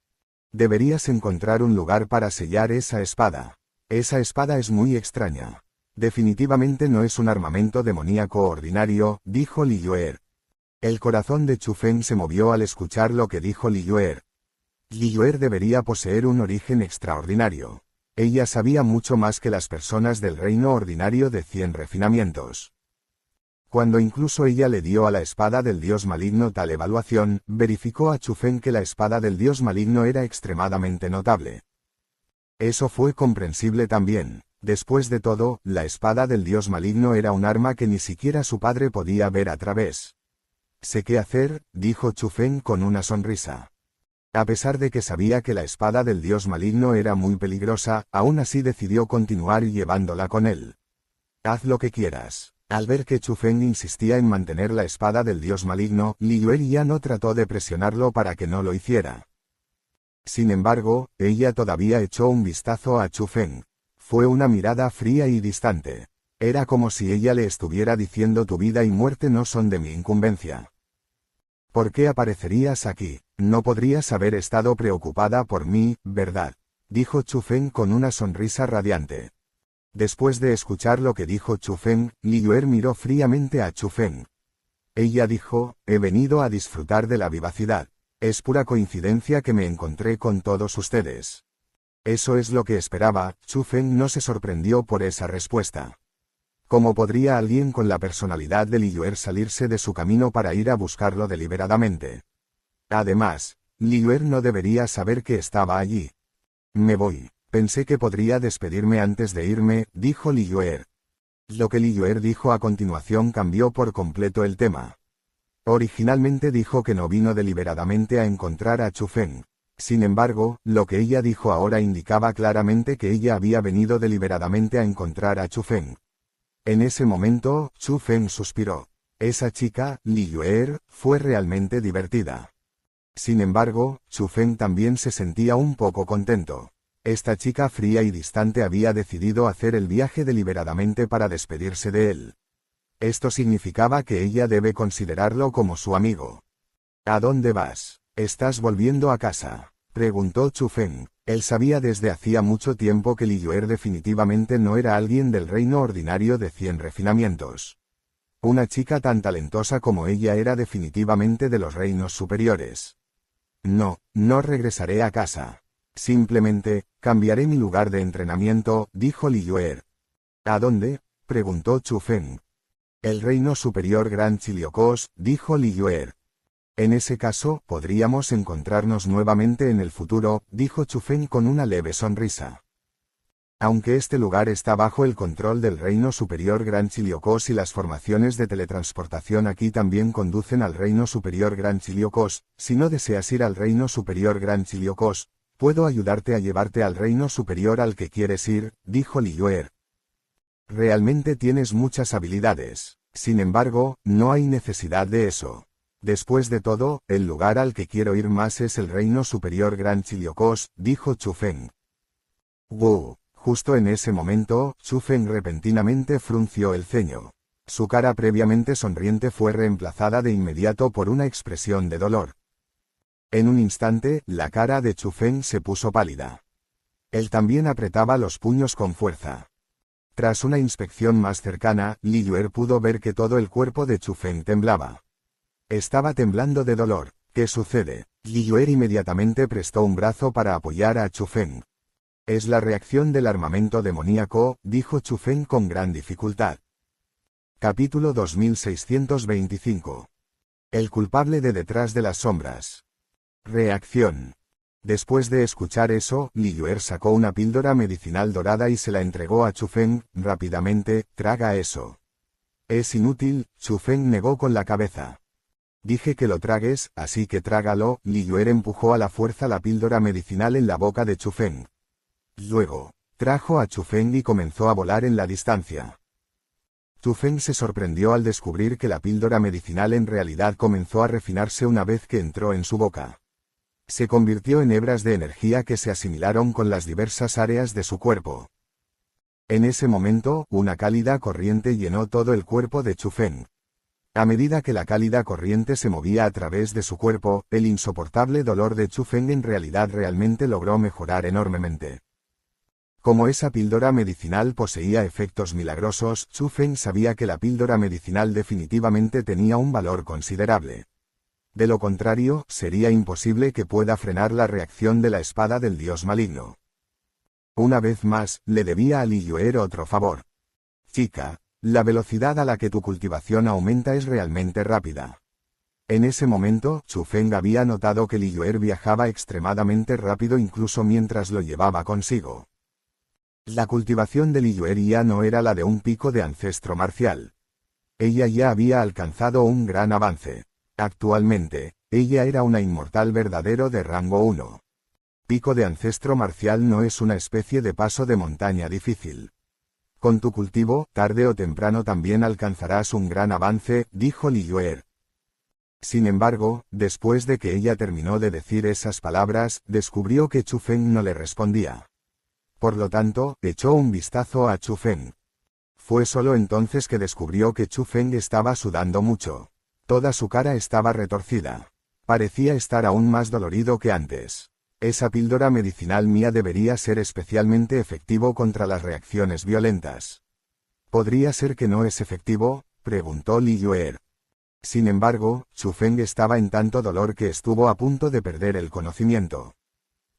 Deberías encontrar un lugar para sellar esa espada. Esa espada es muy extraña. Definitivamente no es un armamento demoníaco ordinario, dijo Li Yuer. El corazón de Chu Feng se movió al escuchar lo que dijo Li Yuer. Li Yuer debería poseer un origen extraordinario. Ella sabía mucho más que las personas del reino ordinario de 100 refinamientos. Cuando incluso ella le dio a la espada del dios maligno tal evaluación, verificó a Chu Feng que la espada del dios maligno era extremadamente notable. Eso fue comprensible también. Después de todo, la espada del dios maligno era un arma que ni siquiera su padre podía ver a través. Sé qué hacer, dijo Chu Feng con una sonrisa. A pesar de que sabía que la espada del dios maligno era muy peligrosa, aún así decidió continuar llevándola con él. Haz lo que quieras. Al ver que Chu Feng insistía en mantener la espada del dios maligno, Li Yuer ya no trató de presionarlo para que no lo hiciera. Sin embargo, ella todavía echó un vistazo a Chu Feng. Fue una mirada fría y distante. Era como si ella le estuviera diciendo tu vida y muerte no son de mi incumbencia. ¿Por qué aparecerías aquí? No podrías haber estado preocupada por mí, ¿verdad? Dijo Chu Feng con una sonrisa radiante. Después de escuchar lo que dijo Chu Feng, Li Yuer miró fríamente a Chu Feng. Ella dijo, he venido a disfrutar de la vivacidad. Es pura coincidencia que me encontré con todos ustedes. Eso es lo que esperaba. Chu Feng no se sorprendió por esa respuesta. ¿Cómo podría alguien con la personalidad de Li Yuer salirse de su camino para ir a buscarlo deliberadamente? Además, Li Yuer no debería saber que estaba allí. Me voy. Pensé que podría despedirme antes de irme, dijo Li Yuer. Lo que Li Yuer dijo a continuación cambió por completo el tema. Originalmente dijo que no vino deliberadamente a encontrar a Chu Feng. Sin embargo, lo que ella dijo ahora indicaba claramente que ella había venido deliberadamente a encontrar a Chu Feng. En ese momento, Chu Feng suspiró. Esa chica, Li Yuer, fue realmente divertida. Sin embargo, Chu Feng también se sentía un poco contento. Esta chica fría y distante había decidido hacer el viaje deliberadamente para despedirse de él. Esto significaba que ella debe considerarlo como su amigo. ¿A dónde vas? ¿Estás volviendo a casa?, preguntó Chu Feng. Él sabía desde hacía mucho tiempo que Li Yuer definitivamente no era alguien del reino ordinario de 100 refinamientos. Una chica tan talentosa como ella era definitivamente de los reinos superiores. No regresaré a casa. Simplemente, cambiaré mi lugar de entrenamiento, dijo Li Yuer. ¿A dónde?, preguntó Chu Feng. El reino superior Gran Chiliocos, dijo Li Yuer. En ese caso, podríamos encontrarnos nuevamente en el futuro, dijo Chu Feng con una leve sonrisa. Aunque este lugar está bajo el control del reino superior Gran Chiliocos y las formaciones de teletransportación aquí también conducen al reino superior Gran Chiliocos, si no deseas ir al reino superior Gran Chiliocos, Puedo ayudarte a llevarte al reino superior al que quieres ir, dijo Liyue. Realmente tienes muchas habilidades. Sin embargo, no hay necesidad de eso. Después de todo, el lugar al que quiero ir más es el reino superior Gran Chiliocos, dijo Chu Feng. ¡Wow! Justo en ese momento, Chu Feng repentinamente frunció el ceño. Su cara previamente sonriente fue reemplazada de inmediato por una expresión de dolor. En un instante, la cara de Chu Feng se puso pálida. Él también apretaba los puños con fuerza. Tras una inspección más cercana, Liyue pudo ver que todo el cuerpo de Chu Feng temblaba. Estaba temblando de dolor. ¿Qué sucede? Liyue inmediatamente prestó un brazo para apoyar a Chu Feng. Es la reacción del armamento demoníaco, dijo Chu Feng con gran dificultad. Capítulo 2625. El culpable de detrás de las sombras. Reacción. Después de escuchar eso, Liyue sacó una píldora medicinal dorada y se la entregó a Chu Feng. Rápidamente, traga eso. Es inútil, Chu Feng negó con la cabeza. Dije que lo tragues, así que trágalo. Liyue empujó a la fuerza la píldora medicinal en la boca de Chu Feng. Luego, trajo a Chu Feng y comenzó a volar en la distancia. Chu Feng se sorprendió al descubrir que la píldora medicinal en realidad comenzó a refinarse una vez que entró en su boca. Se convirtió en hebras de energía que se asimilaron con las diversas áreas de su cuerpo. En ese momento, una cálida corriente llenó todo el cuerpo de Chu Feng. A medida que la cálida corriente se movía a través de su cuerpo, el insoportable dolor de Chu Feng en realidad realmente logró mejorar enormemente. Como esa píldora medicinal poseía efectos milagrosos, Chu Feng sabía que la píldora medicinal definitivamente tenía un valor considerable. De lo contrario, sería imposible que pueda frenar la reacción de la espada del dios maligno. Una vez más, le debía a Liyue otro favor. Chica, la velocidad a la que tu cultivación aumenta es realmente rápida. En ese momento, Chu Feng había notado que Liyue viajaba extremadamente rápido incluso mientras lo llevaba consigo. La cultivación de Liyue ya no era la de un pico de ancestro marcial. Ella ya había alcanzado un gran avance. Actualmente, ella era una inmortal verdadero de rango 1. Pico de ancestro marcial no es una especie de paso de montaña difícil. Con tu cultivo, tarde o temprano también alcanzarás un gran avance, dijo Liyue. Sin embargo, después de que ella terminó de decir esas palabras, descubrió que Chu Feng no le respondía. Por lo tanto, echó un vistazo a Chu Feng. Fue solo entonces que descubrió que Chu Feng estaba sudando mucho. Toda su cara estaba retorcida. Parecía estar aún más dolorido que antes. Esa píldora medicinal mía debería ser especialmente efectivo contra las reacciones violentas. ¿Podría ser que no es efectivo?, preguntó Liyue. Sin embargo, Chu Feng estaba en tanto dolor que estuvo a punto de perder el conocimiento.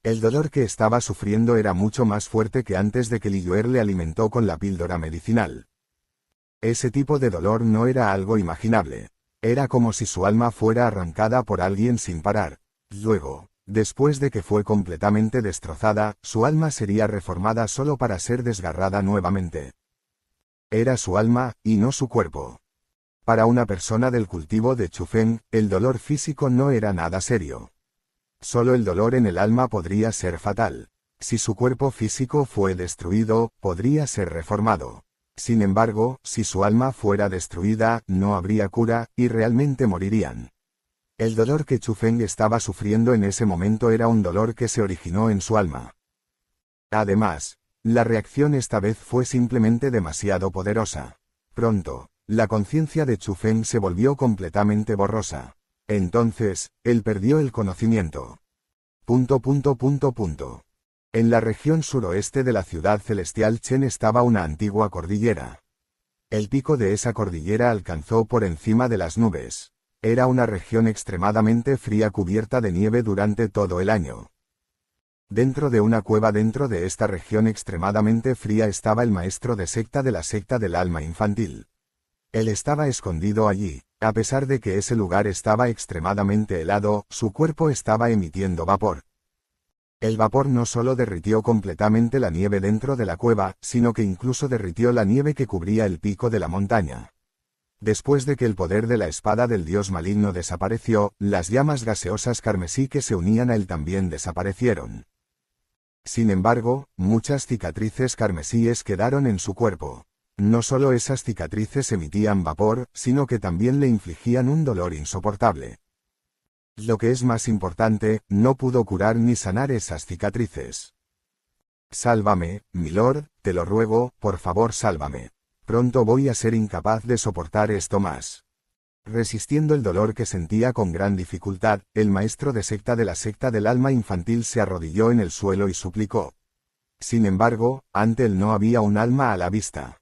El dolor que estaba sufriendo era mucho más fuerte que antes de que Liyue le alimentó con la píldora medicinal. Ese tipo de dolor no era algo imaginable. Era como si su alma fuera arrancada por alguien sin parar. Luego, después de que fue completamente destrozada, su alma sería reformada solo para ser desgarrada nuevamente. Era su alma, y no su cuerpo. Para una persona del cultivo de Chu Feng, el dolor físico no era nada serio. Solo el dolor en el alma podría ser fatal. Si su cuerpo físico fue destruido, podría ser reformado. Sin embargo, si su alma fuera destruida, no habría cura, y realmente morirían. El dolor que Chu Feng estaba sufriendo en ese momento era un dolor que se originó en su alma. Además, la reacción esta vez fue simplemente demasiado poderosa. Pronto, la conciencia de Chu Feng se volvió completamente borrosa. Entonces, él perdió el conocimiento. En la región suroeste de la ciudad celestial Chen estaba una antigua cordillera. El pico de esa cordillera alcanzó por encima de las nubes. Era una región extremadamente fría cubierta de nieve durante todo el año. Dentro de una cueva dentro de esta región extremadamente fría estaba el maestro de secta de la secta del alma infantil. Él estaba escondido allí. A pesar de que ese lugar estaba extremadamente helado, su cuerpo estaba emitiendo vapor. El vapor no solo derritió completamente la nieve dentro de la cueva, sino que incluso derritió la nieve que cubría el pico de la montaña. Después de que el poder de la espada del dios maligno desapareció, las llamas gaseosas carmesí que se unían a él también desaparecieron. Sin embargo, muchas cicatrices carmesíes quedaron en su cuerpo. No solo esas cicatrices emitían vapor, sino que también le infligían un dolor insoportable. Lo que es más importante, no pudo curar ni sanar esas cicatrices. Sálvame, milord, te lo ruego, por favor sálvame. Pronto voy a ser incapaz de soportar esto más. Resistiendo el dolor que sentía con gran dificultad, el maestro de secta de la secta del alma infantil se arrodilló en el suelo y suplicó. Sin embargo, ante él no había un alma a la vista.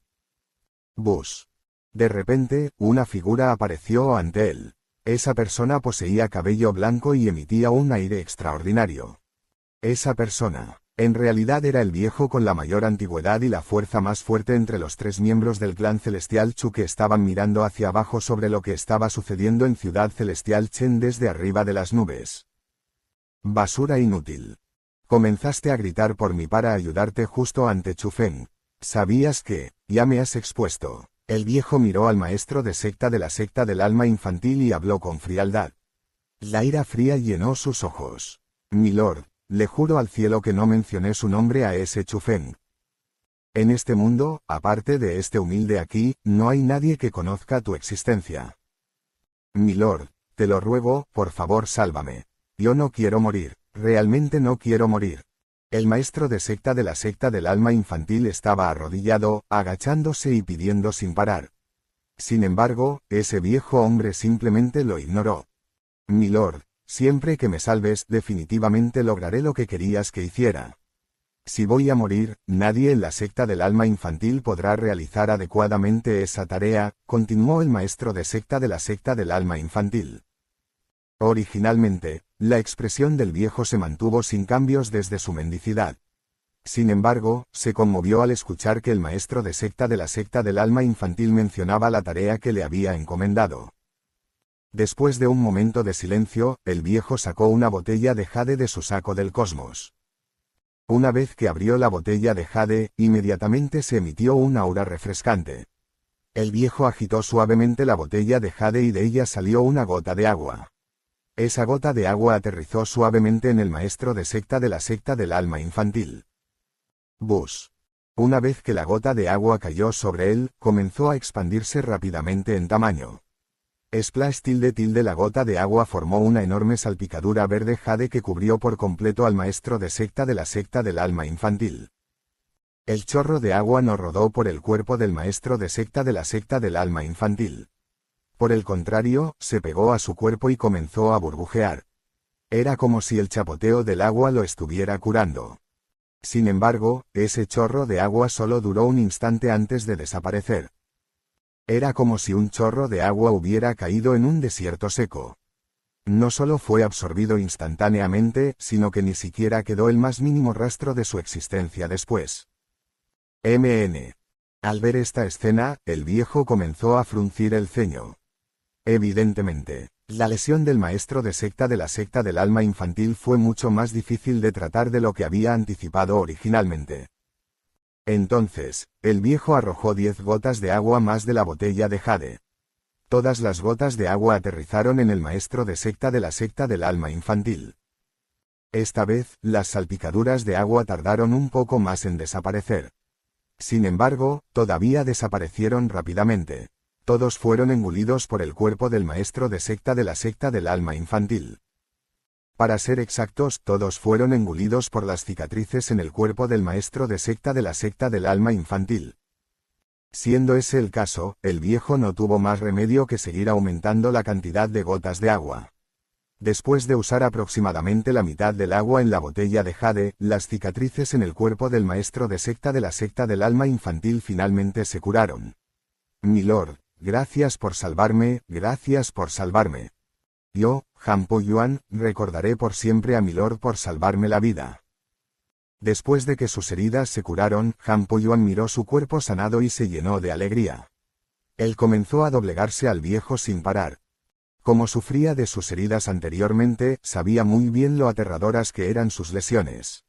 Bus. De repente, una figura apareció ante él. Esa persona poseía cabello blanco y emitía un aire extraordinario. Esa persona, en realidad era el viejo con la mayor antigüedad y la fuerza más fuerte entre los 3 miembros del clan celestial Chu que estaban mirando hacia abajo sobre lo que estaba sucediendo en Ciudad Celestial Chen desde arriba de las nubes. Basura inútil. Comenzaste a gritar por mí para ayudarte justo ante Chu Feng. ¿Sabías que, ya me has expuesto? El viejo miró al maestro de secta de la secta del alma infantil y habló con frialdad. La ira fría llenó sus ojos. Milord, le juro al cielo que no mencioné su nombre a ese Chu Feng. En este mundo, aparte de este humilde aquí, no hay nadie que conozca tu existencia. Milord, te lo ruego, por favor sálvame. Yo no quiero morir, realmente no quiero morir. El maestro de secta de la secta del alma infantil estaba arrodillado, agachándose y pidiendo sin parar. Sin embargo, ese viejo hombre simplemente lo ignoró. Milord, siempre que me salves, definitivamente lograré lo que querías que hiciera. Si voy a morir, nadie en la secta del alma infantil podrá realizar adecuadamente esa tarea, continuó el maestro de secta de la secta del alma infantil. Originalmente, la expresión del viejo se mantuvo sin cambios desde su mendicidad. Sin embargo, se conmovió al escuchar que el maestro de secta de la secta del alma infantil mencionaba la tarea que le había encomendado. Después de un momento de silencio, el viejo sacó una botella de jade de su saco del cosmos. Una vez que abrió la botella de jade, inmediatamente se emitió un aura refrescante. El viejo agitó suavemente la botella de jade y de ella salió una gota de agua. Esa gota de agua aterrizó suavemente en el maestro de secta de la secta del alma infantil. Bus. Una vez que la gota de agua cayó sobre él, comenzó a expandirse rápidamente en tamaño. Splash tilde la gota de agua formó una enorme salpicadura verde jade que cubrió por completo al maestro de secta de la secta del alma infantil. El chorro de agua no rodó por el cuerpo del maestro de secta de la secta del alma infantil. Por el contrario, se pegó a su cuerpo y comenzó a burbujear. Era como si el chapoteo del agua lo estuviera curando. Sin embargo, ese chorro de agua solo duró un instante antes de desaparecer. Era como si un chorro de agua hubiera caído en un desierto seco. No solo fue absorbido instantáneamente, sino que ni siquiera quedó el más mínimo rastro de su existencia después. Al ver esta escena, el viejo comenzó a fruncir el ceño. Evidentemente, la lesión del maestro de secta de la secta del alma infantil fue mucho más difícil de tratar de lo que había anticipado originalmente. Entonces, el viejo arrojó 10 gotas de agua más de la botella de jade. Todas las gotas de agua aterrizaron en el maestro de secta de la secta del alma infantil. Esta vez, las salpicaduras de agua tardaron un poco más en desaparecer. Sin embargo, todavía desaparecieron rápidamente. Todos fueron engullidos por el cuerpo del maestro de secta de la secta del alma infantil. Para ser exactos, todos fueron engullidos por las cicatrices en el cuerpo del maestro de secta de la secta del alma infantil. Siendo ese el caso, el viejo no tuvo más remedio que seguir aumentando la cantidad de gotas de agua. Después de usar aproximadamente la mitad del agua en la botella de jade, las cicatrices en el cuerpo del maestro de secta de la secta del alma infantil finalmente se curaron. Milord, gracias por salvarme, gracias por salvarme. Yo, Han Po Yuan, recordaré por siempre a Milord por salvarme la vida. Después de que sus heridas se curaron, Han Po Yuan miró su cuerpo sanado y se llenó de alegría. Él comenzó a doblegarse al viejo sin parar. Como sufría de sus heridas anteriormente, sabía muy bien lo aterradoras que eran sus lesiones.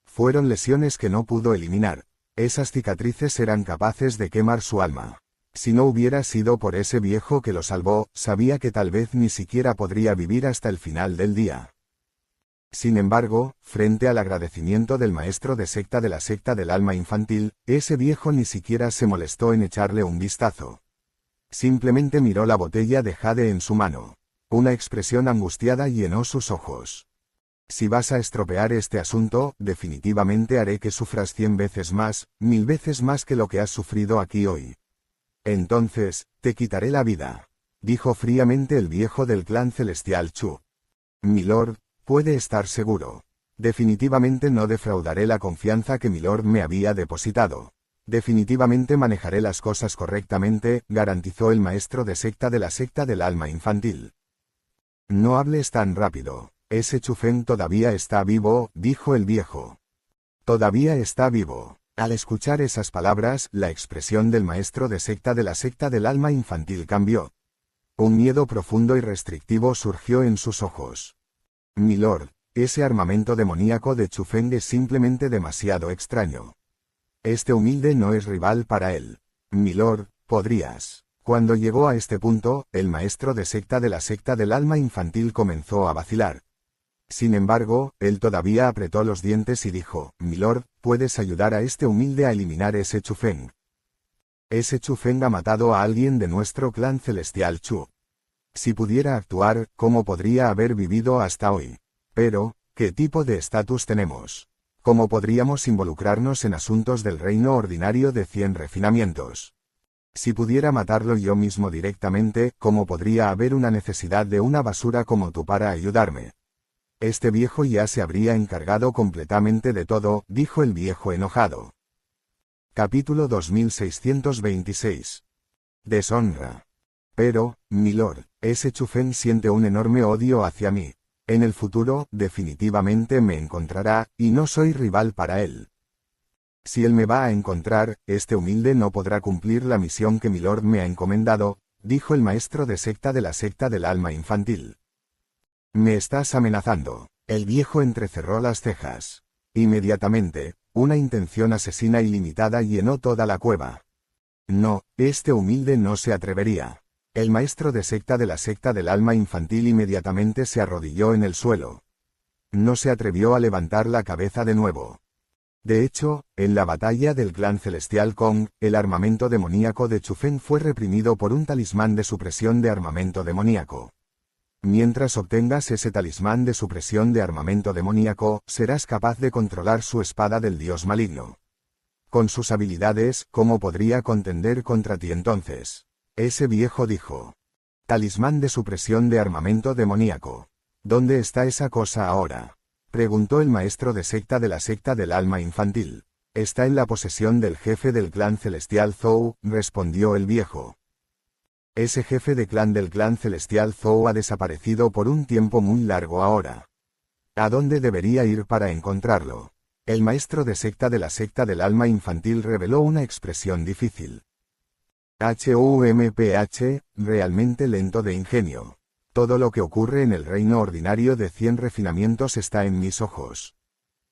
Fueron lesiones que no pudo eliminar. Esas cicatrices eran capaces de quemar su alma. Si no hubiera sido por ese viejo que lo salvó, sabía que tal vez ni siquiera podría vivir hasta el final del día. Sin embargo, frente al agradecimiento del maestro de secta de la secta del alma infantil, ese viejo ni siquiera se molestó en echarle un vistazo. Simplemente miró la botella de jade en su mano. Una expresión angustiada llenó sus ojos. Si vas a estropear este asunto, definitivamente haré que sufras 100 veces más, 1000 veces más que lo que has sufrido aquí hoy. Entonces, te quitaré la vida, dijo fríamente el viejo del clan celestial Chu. Milord, puede estar seguro. Definitivamente no defraudaré la confianza que Milord me había depositado. Definitivamente manejaré las cosas correctamente, garantizó el maestro de secta de la secta del alma infantil. No hables tan rápido. Ese Chufeng todavía está vivo, dijo el viejo. Todavía está vivo. Al escuchar esas palabras, la expresión del maestro de secta de la secta del alma infantil cambió. Un miedo profundo y restrictivo surgió en sus ojos. Milord, ese armamento demoníaco de Chufeng es simplemente demasiado extraño. Este humilde no es rival para él. Milord, podrías. Cuando llegó a este punto, el maestro de secta de la secta del alma infantil comenzó a vacilar. Sin embargo, él todavía apretó los dientes y dijo, Milord, puedes ayudar a este humilde a eliminar ese Chufeng. Ese Chufeng ha matado a alguien de nuestro clan celestial Chu. Si pudiera actuar, ¿cómo podría haber vivido hasta hoy? Pero, ¿qué tipo de estatus tenemos? ¿Cómo podríamos involucrarnos en asuntos del reino ordinario de 100 refinamientos? Si pudiera matarlo yo mismo directamente, ¿cómo podría haber una necesidad de una basura como tú para ayudarme? Este viejo ya se habría encargado completamente de todo, dijo el viejo enojado. Capítulo 2626. Deshonra. Pero, milord, ese Chufeng siente un enorme odio hacia mí. En el futuro, definitivamente me encontrará, y no soy rival para él. Si él me va a encontrar, este humilde no podrá cumplir la misión que Milord me ha encomendado, dijo el maestro de secta de la secta del alma infantil. Me estás amenazando. El viejo entrecerró las cejas. Inmediatamente, una intención asesina ilimitada llenó toda la cueva. No, este humilde no se atrevería. El maestro de secta de la secta del alma infantil inmediatamente se arrodilló en el suelo. No se atrevió a levantar la cabeza de nuevo. De hecho, en la batalla del clan celestial Kong, el armamento demoníaco de Chufeng fue reprimido por un talismán de supresión de armamento demoníaco. Mientras obtengas ese talismán de supresión de armamento demoníaco, serás capaz de controlar su espada del dios maligno. Con sus habilidades, ¿cómo podría contender contra ti entonces? Ese viejo dijo. Talismán de supresión de armamento demoníaco. ¿Dónde está esa cosa ahora? Preguntó el maestro de secta de la secta del alma infantil. Está en la posesión del jefe del clan celestial Zhou, respondió el viejo. Ese jefe de clan del clan celestial Zhou ha desaparecido por un tiempo muy largo ahora. ¿A dónde debería ir para encontrarlo? El maestro de secta de la secta del alma infantil reveló una expresión difícil. HUMPH, realmente lento de ingenio. Todo lo que ocurre en el reino ordinario de 100 refinamientos está en mis ojos.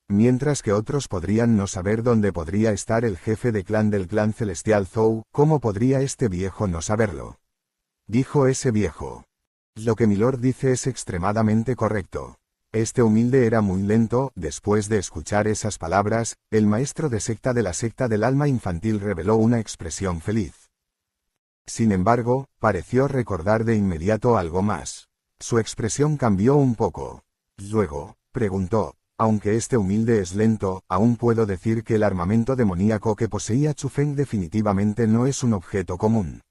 Mientras que otros podrían no saber dónde podría estar el jefe de clan del clan celestial Zhou, ¿cómo podría este viejo no saberlo? Dijo ese viejo. Lo que Milord dice es extremadamente correcto. Este humilde era muy lento. Después de escuchar esas palabras, el maestro de secta de la secta del alma infantil reveló una expresión feliz. Sin embargo, pareció recordar de inmediato algo más. Su expresión cambió un poco. Luego, preguntó, aunque este humilde es lento, aún puedo decir que el armamento demoníaco que poseía Chufeng definitivamente no es un objeto común.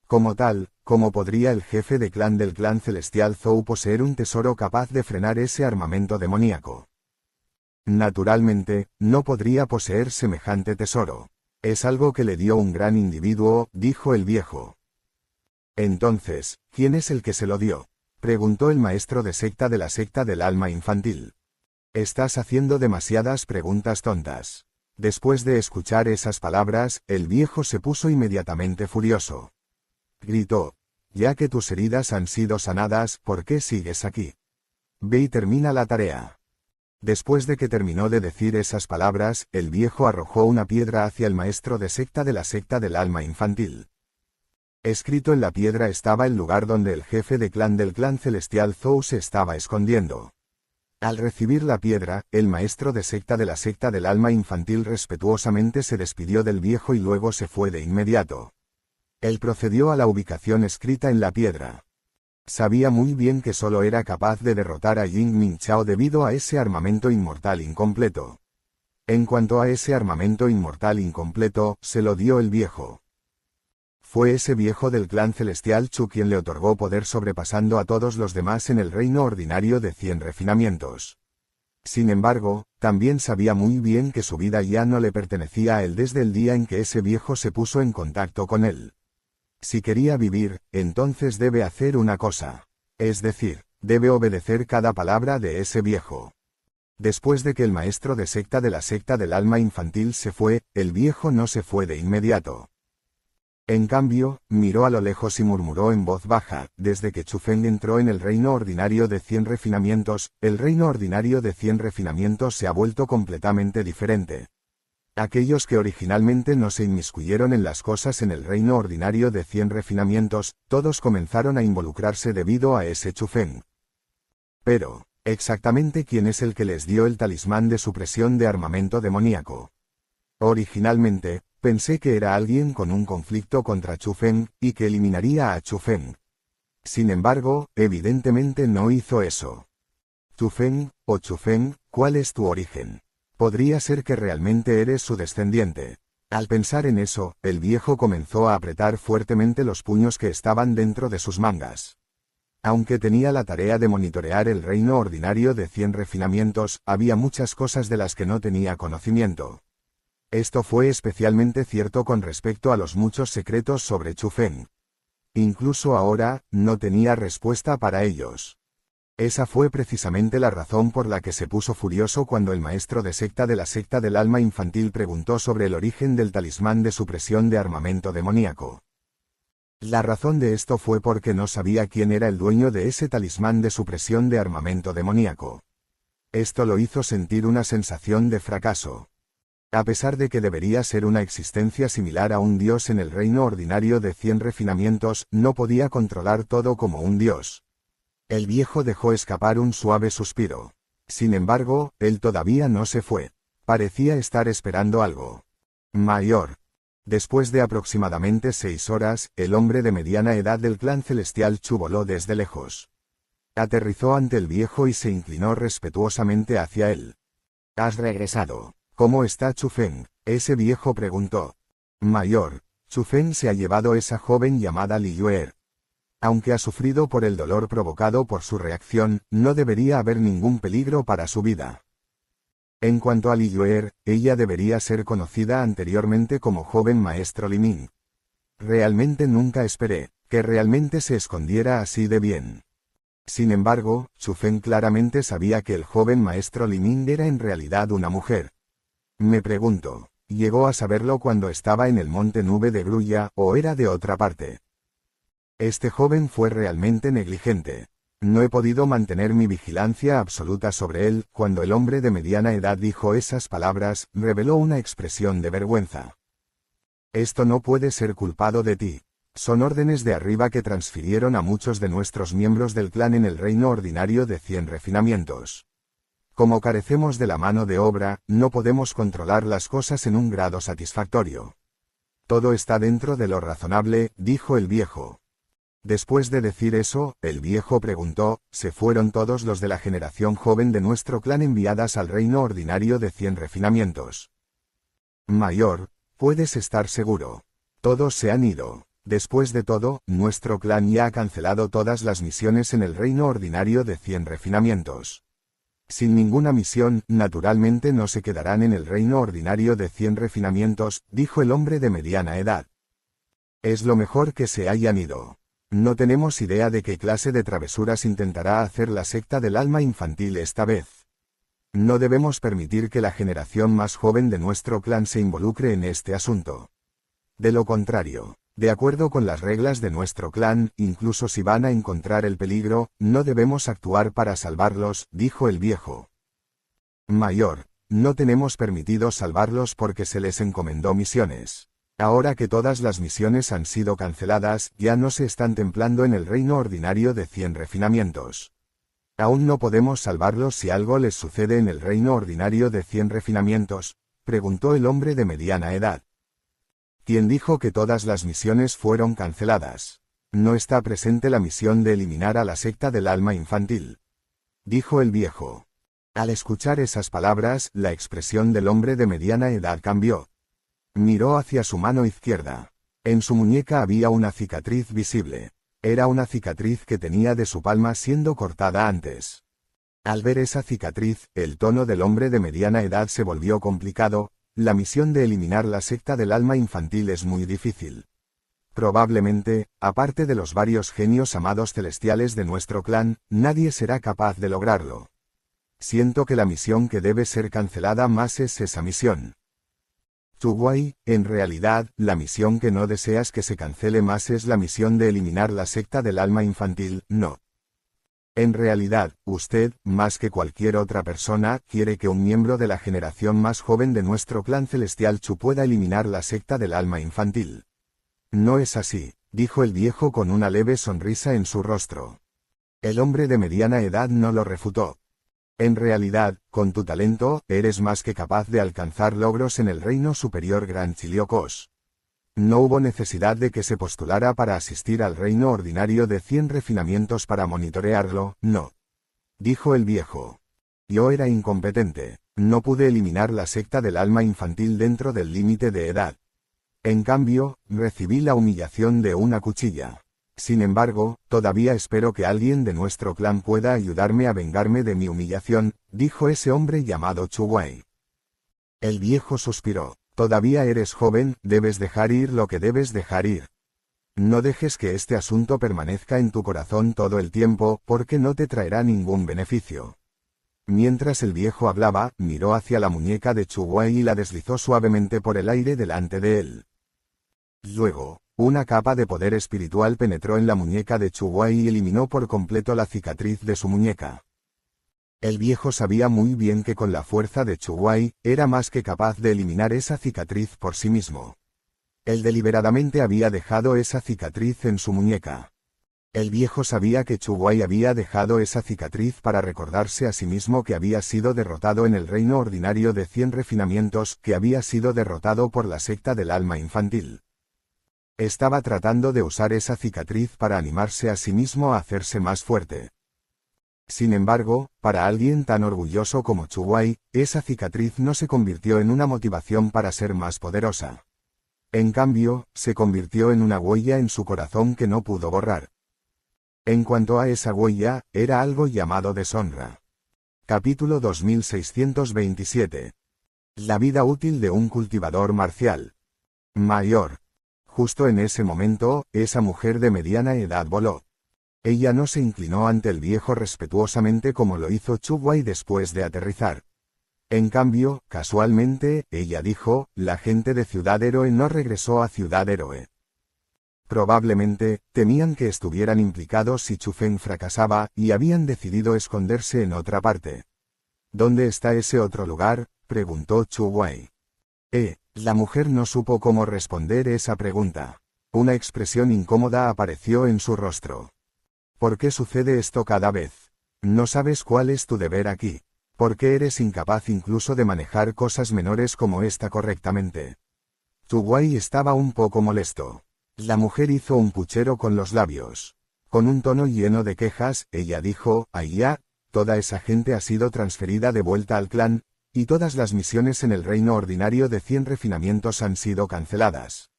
Como tal, ¿cómo podría el jefe de clan del clan celestial Zhou poseer un tesoro capaz de frenar ese armamento demoníaco? Naturalmente, no podría poseer semejante tesoro. Es algo que le dio un gran individuo, dijo el viejo. Entonces, ¿quién es el que se lo dio? Preguntó el maestro de secta de la secta del alma infantil. Estás haciendo demasiadas preguntas tontas. Después de escuchar esas palabras, el viejo se puso inmediatamente furioso. Gritó, ya que tus heridas han sido sanadas, ¿por qué sigues aquí? Ve y termina la tarea. Después de que terminó de decir esas palabras, el viejo arrojó una piedra hacia el maestro de secta de la secta del alma infantil. Escrito en la piedra estaba el lugar donde el jefe de clan del clan celestial Zhou se estaba escondiendo. Al recibir la piedra, el maestro de secta de la secta del alma infantil respetuosamente se despidió del viejo y luego se fue de inmediato. Él procedió a la ubicación escrita en la piedra. Sabía muy bien que solo era capaz de derrotar a Jing Minchao debido a ese armamento inmortal incompleto. En cuanto a ese armamento inmortal incompleto, se lo dio el viejo. Fue ese viejo del clan celestial Chu quien le otorgó poder sobrepasando a todos los demás en el reino ordinario de 100 refinamientos. Sin embargo, también sabía muy bien que su vida ya no le pertenecía a él desde el día en que ese viejo se puso en contacto con él. Si quería vivir, entonces debe hacer una cosa. Es decir, debe obedecer cada palabra de ese viejo. Después de que el maestro de secta de la secta del alma infantil se fue, el viejo no se fue de inmediato. En cambio, miró a lo lejos y murmuró en voz baja: desde que Chu Feng entró en el reino ordinario de 100 refinamientos, el reino ordinario de 100 refinamientos se ha vuelto completamente diferente. Aquellos que originalmente no se inmiscuyeron en las cosas en el reino ordinario de 100 refinamientos, todos comenzaron a involucrarse debido a ese Chu Feng. Pero, exactamente quién es el que les dio el talismán de supresión de armamento demoníaco. Originalmente, pensé que era alguien con un conflicto contra Chu Feng, y que eliminaría a Chu Feng. Sin embargo, evidentemente no hizo eso. Chu Feng, o Chu Feng, ¿cuál es tu origen? Podría ser que realmente eres su descendiente. Al pensar en eso, el viejo comenzó a apretar fuertemente los puños que estaban dentro de sus mangas. Aunque tenía la tarea de monitorear el reino ordinario de 100 refinamientos, había muchas cosas de las que no tenía conocimiento. Esto fue especialmente cierto con respecto a los muchos secretos sobre Chu Feng. Incluso ahora, no tenía respuesta para ellos. Esa fue precisamente la razón por la que se puso furioso cuando el maestro de secta de la secta del alma infantil preguntó sobre el origen del talismán de supresión de armamento demoníaco. La razón de esto fue porque no sabía quién era el dueño de ese talismán de supresión de armamento demoníaco. Esto lo hizo sentir una sensación de fracaso. A pesar de que debería ser una existencia similar a un dios en el reino ordinario de 100 refinamientos, no podía controlar todo como un dios. El viejo dejó escapar un suave suspiro. Sin embargo, él todavía no se fue. Parecía estar esperando algo mayor. Después de aproximadamente 6 horas, el hombre de mediana edad del clan celestial Chu voló desde lejos. Aterrizó ante el viejo y se inclinó respetuosamente hacia él. «¿Has regresado? ¿Cómo está Chu Feng?», ese viejo preguntó. «Mayor, Chu Feng se ha llevado esa joven llamada Li Yue. Aunque ha sufrido por el dolor provocado por su reacción, no debería haber ningún peligro para su vida. En cuanto a Li Yue, ella debería ser conocida anteriormente como joven maestro Li Ming. Realmente nunca esperé que realmente se escondiera así de bien». Sin embargo, Chu Feng claramente sabía que el joven maestro Li Ming era en realidad una mujer. Me pregunto, ¿llegó a saberlo cuando estaba en el monte Nube de Grulla, o era de otra parte? Este joven fue realmente negligente. No he podido mantener mi vigilancia absoluta sobre él. Cuando el hombre de mediana edad dijo esas palabras, reveló una expresión de vergüenza. Esto no puede ser culpado de ti. Son órdenes de arriba que transfirieron a muchos de nuestros miembros del clan en el reino ordinario de 100 refinamientos. Como carecemos de la mano de obra, no podemos controlar las cosas en un grado satisfactorio. Todo está dentro de lo razonable, dijo el viejo. Después de decir eso, el viejo preguntó: ¿se fueron todos los de la generación joven de nuestro clan enviadas al reino ordinario de 100 refinamientos? Mayor, puedes estar seguro. Todos se han ido. Después de todo, nuestro clan ya ha cancelado todas las misiones en el reino ordinario de 100 refinamientos. Sin ninguna misión, naturalmente no se quedarán en el reino ordinario de 100 refinamientos, dijo el hombre de mediana edad. Es lo mejor que se hayan ido. No tenemos idea de qué clase de travesuras intentará hacer la secta del alma infantil esta vez. No debemos permitir que la generación más joven de nuestro clan se involucre en este asunto. De lo contrario, de acuerdo con las reglas de nuestro clan, incluso si van a encontrar el peligro, no debemos actuar para salvarlos, dijo el viejo. Mayor, no tenemos permitido salvarlos porque se les encomendó misiones. Ahora que todas las misiones han sido canceladas, ya no se están templando en el reino ordinario de 100 refinamientos. ¿Aún no podemos salvarlos si algo les sucede en el reino ordinario de 100 refinamientos? Preguntó el hombre de mediana edad. ¿Quién dijo que todas las misiones fueron canceladas? No está presente la misión de eliminar a la secta del alma infantil, dijo el viejo. Al escuchar esas palabras, la expresión del hombre de mediana edad cambió. Miró hacia su mano izquierda. En su muñeca había una cicatriz visible. Era una cicatriz que tenía de su palma siendo cortada antes. Al ver esa cicatriz, el tono del hombre de mediana edad se volvió complicado. La misión de eliminar la secta del alma infantil es muy difícil. Probablemente, aparte de los varios genios amados celestiales de nuestro clan, nadie será capaz de lograrlo. Siento que la misión que debe ser cancelada más es esa misión. Chuguai, en realidad, la misión que no deseas que se cancele más es la misión de eliminar la secta del alma infantil, no. En realidad, usted, más que cualquier otra persona, quiere que un miembro de la generación más joven de nuestro clan celestial Chu pueda eliminar la secta del alma infantil. No es así, dijo el viejo con una leve sonrisa en su rostro. El hombre de mediana edad no lo refutó. En realidad, con tu talento, eres más que capaz de alcanzar logros en el reino superior Gran Chiliocos. No hubo necesidad de que se postulara para asistir al reino ordinario de 100 refinamientos para monitorearlo, no. Dijo el viejo. Yo era incompetente, no pude eliminar la secta del alma infantil dentro del límite de edad. En cambio, recibí la humillación de una cuchilla. Sin embargo, todavía espero que alguien de nuestro clan pueda ayudarme a vengarme de mi humillación, dijo ese hombre llamado Chuguai. El viejo suspiró. Todavía eres joven, debes dejar ir lo que debes dejar ir. No dejes que este asunto permanezca en tu corazón todo el tiempo, porque no te traerá ningún beneficio. Mientras el viejo hablaba, miró hacia la muñeca de Chuguai y la deslizó suavemente por el aire delante de él. Luego, una capa de poder espiritual penetró en la muñeca de Chuguai y eliminó por completo la cicatriz de su muñeca. El viejo sabía muy bien que con la fuerza de Chuguai, era más que capaz de eliminar esa cicatriz por sí mismo. Él deliberadamente había dejado esa cicatriz en su muñeca. El viejo sabía que Chuguai había dejado esa cicatriz para recordarse a sí mismo que había sido derrotado en el reino ordinario de 100 refinamientos, que había sido derrotado por la secta del alma infantil. Estaba tratando de usar esa cicatriz para animarse a sí mismo a hacerse más fuerte. Sin embargo, para alguien tan orgulloso como Chuguai, esa cicatriz no se convirtió en una motivación para ser más poderosa. En cambio, se convirtió en una huella en su corazón que no pudo borrar. En cuanto a esa huella, era algo llamado deshonra. Capítulo 2627. La vida útil de un cultivador marcial. Mayor. Justo en ese momento, esa mujer de mediana edad voló. Ella no se inclinó ante el viejo respetuosamente como lo hizo Chuguai después de aterrizar. En cambio, casualmente, ella dijo, la gente de Ciudad Héroe no regresó a Ciudad Héroe. Probablemente, temían que estuvieran implicados si Chufeng fracasaba, y habían decidido esconderse en otra parte. ¿Dónde está ese otro lugar?, preguntó Chuguai. La mujer no supo cómo responder esa pregunta. Una expresión incómoda apareció en su rostro. ¿Por qué sucede esto cada vez? ¿No sabes cuál es tu deber aquí? ¿Por qué eres incapaz incluso de manejar cosas menores como esta correctamente? Chuguai estaba un poco molesto. La mujer hizo un puchero con los labios. Con un tono lleno de quejas, ella dijo, ya, toda esa gente ha sido transferida de vuelta al clan, y todas las misiones en el reino ordinario de 100 refinamientos han sido canceladas.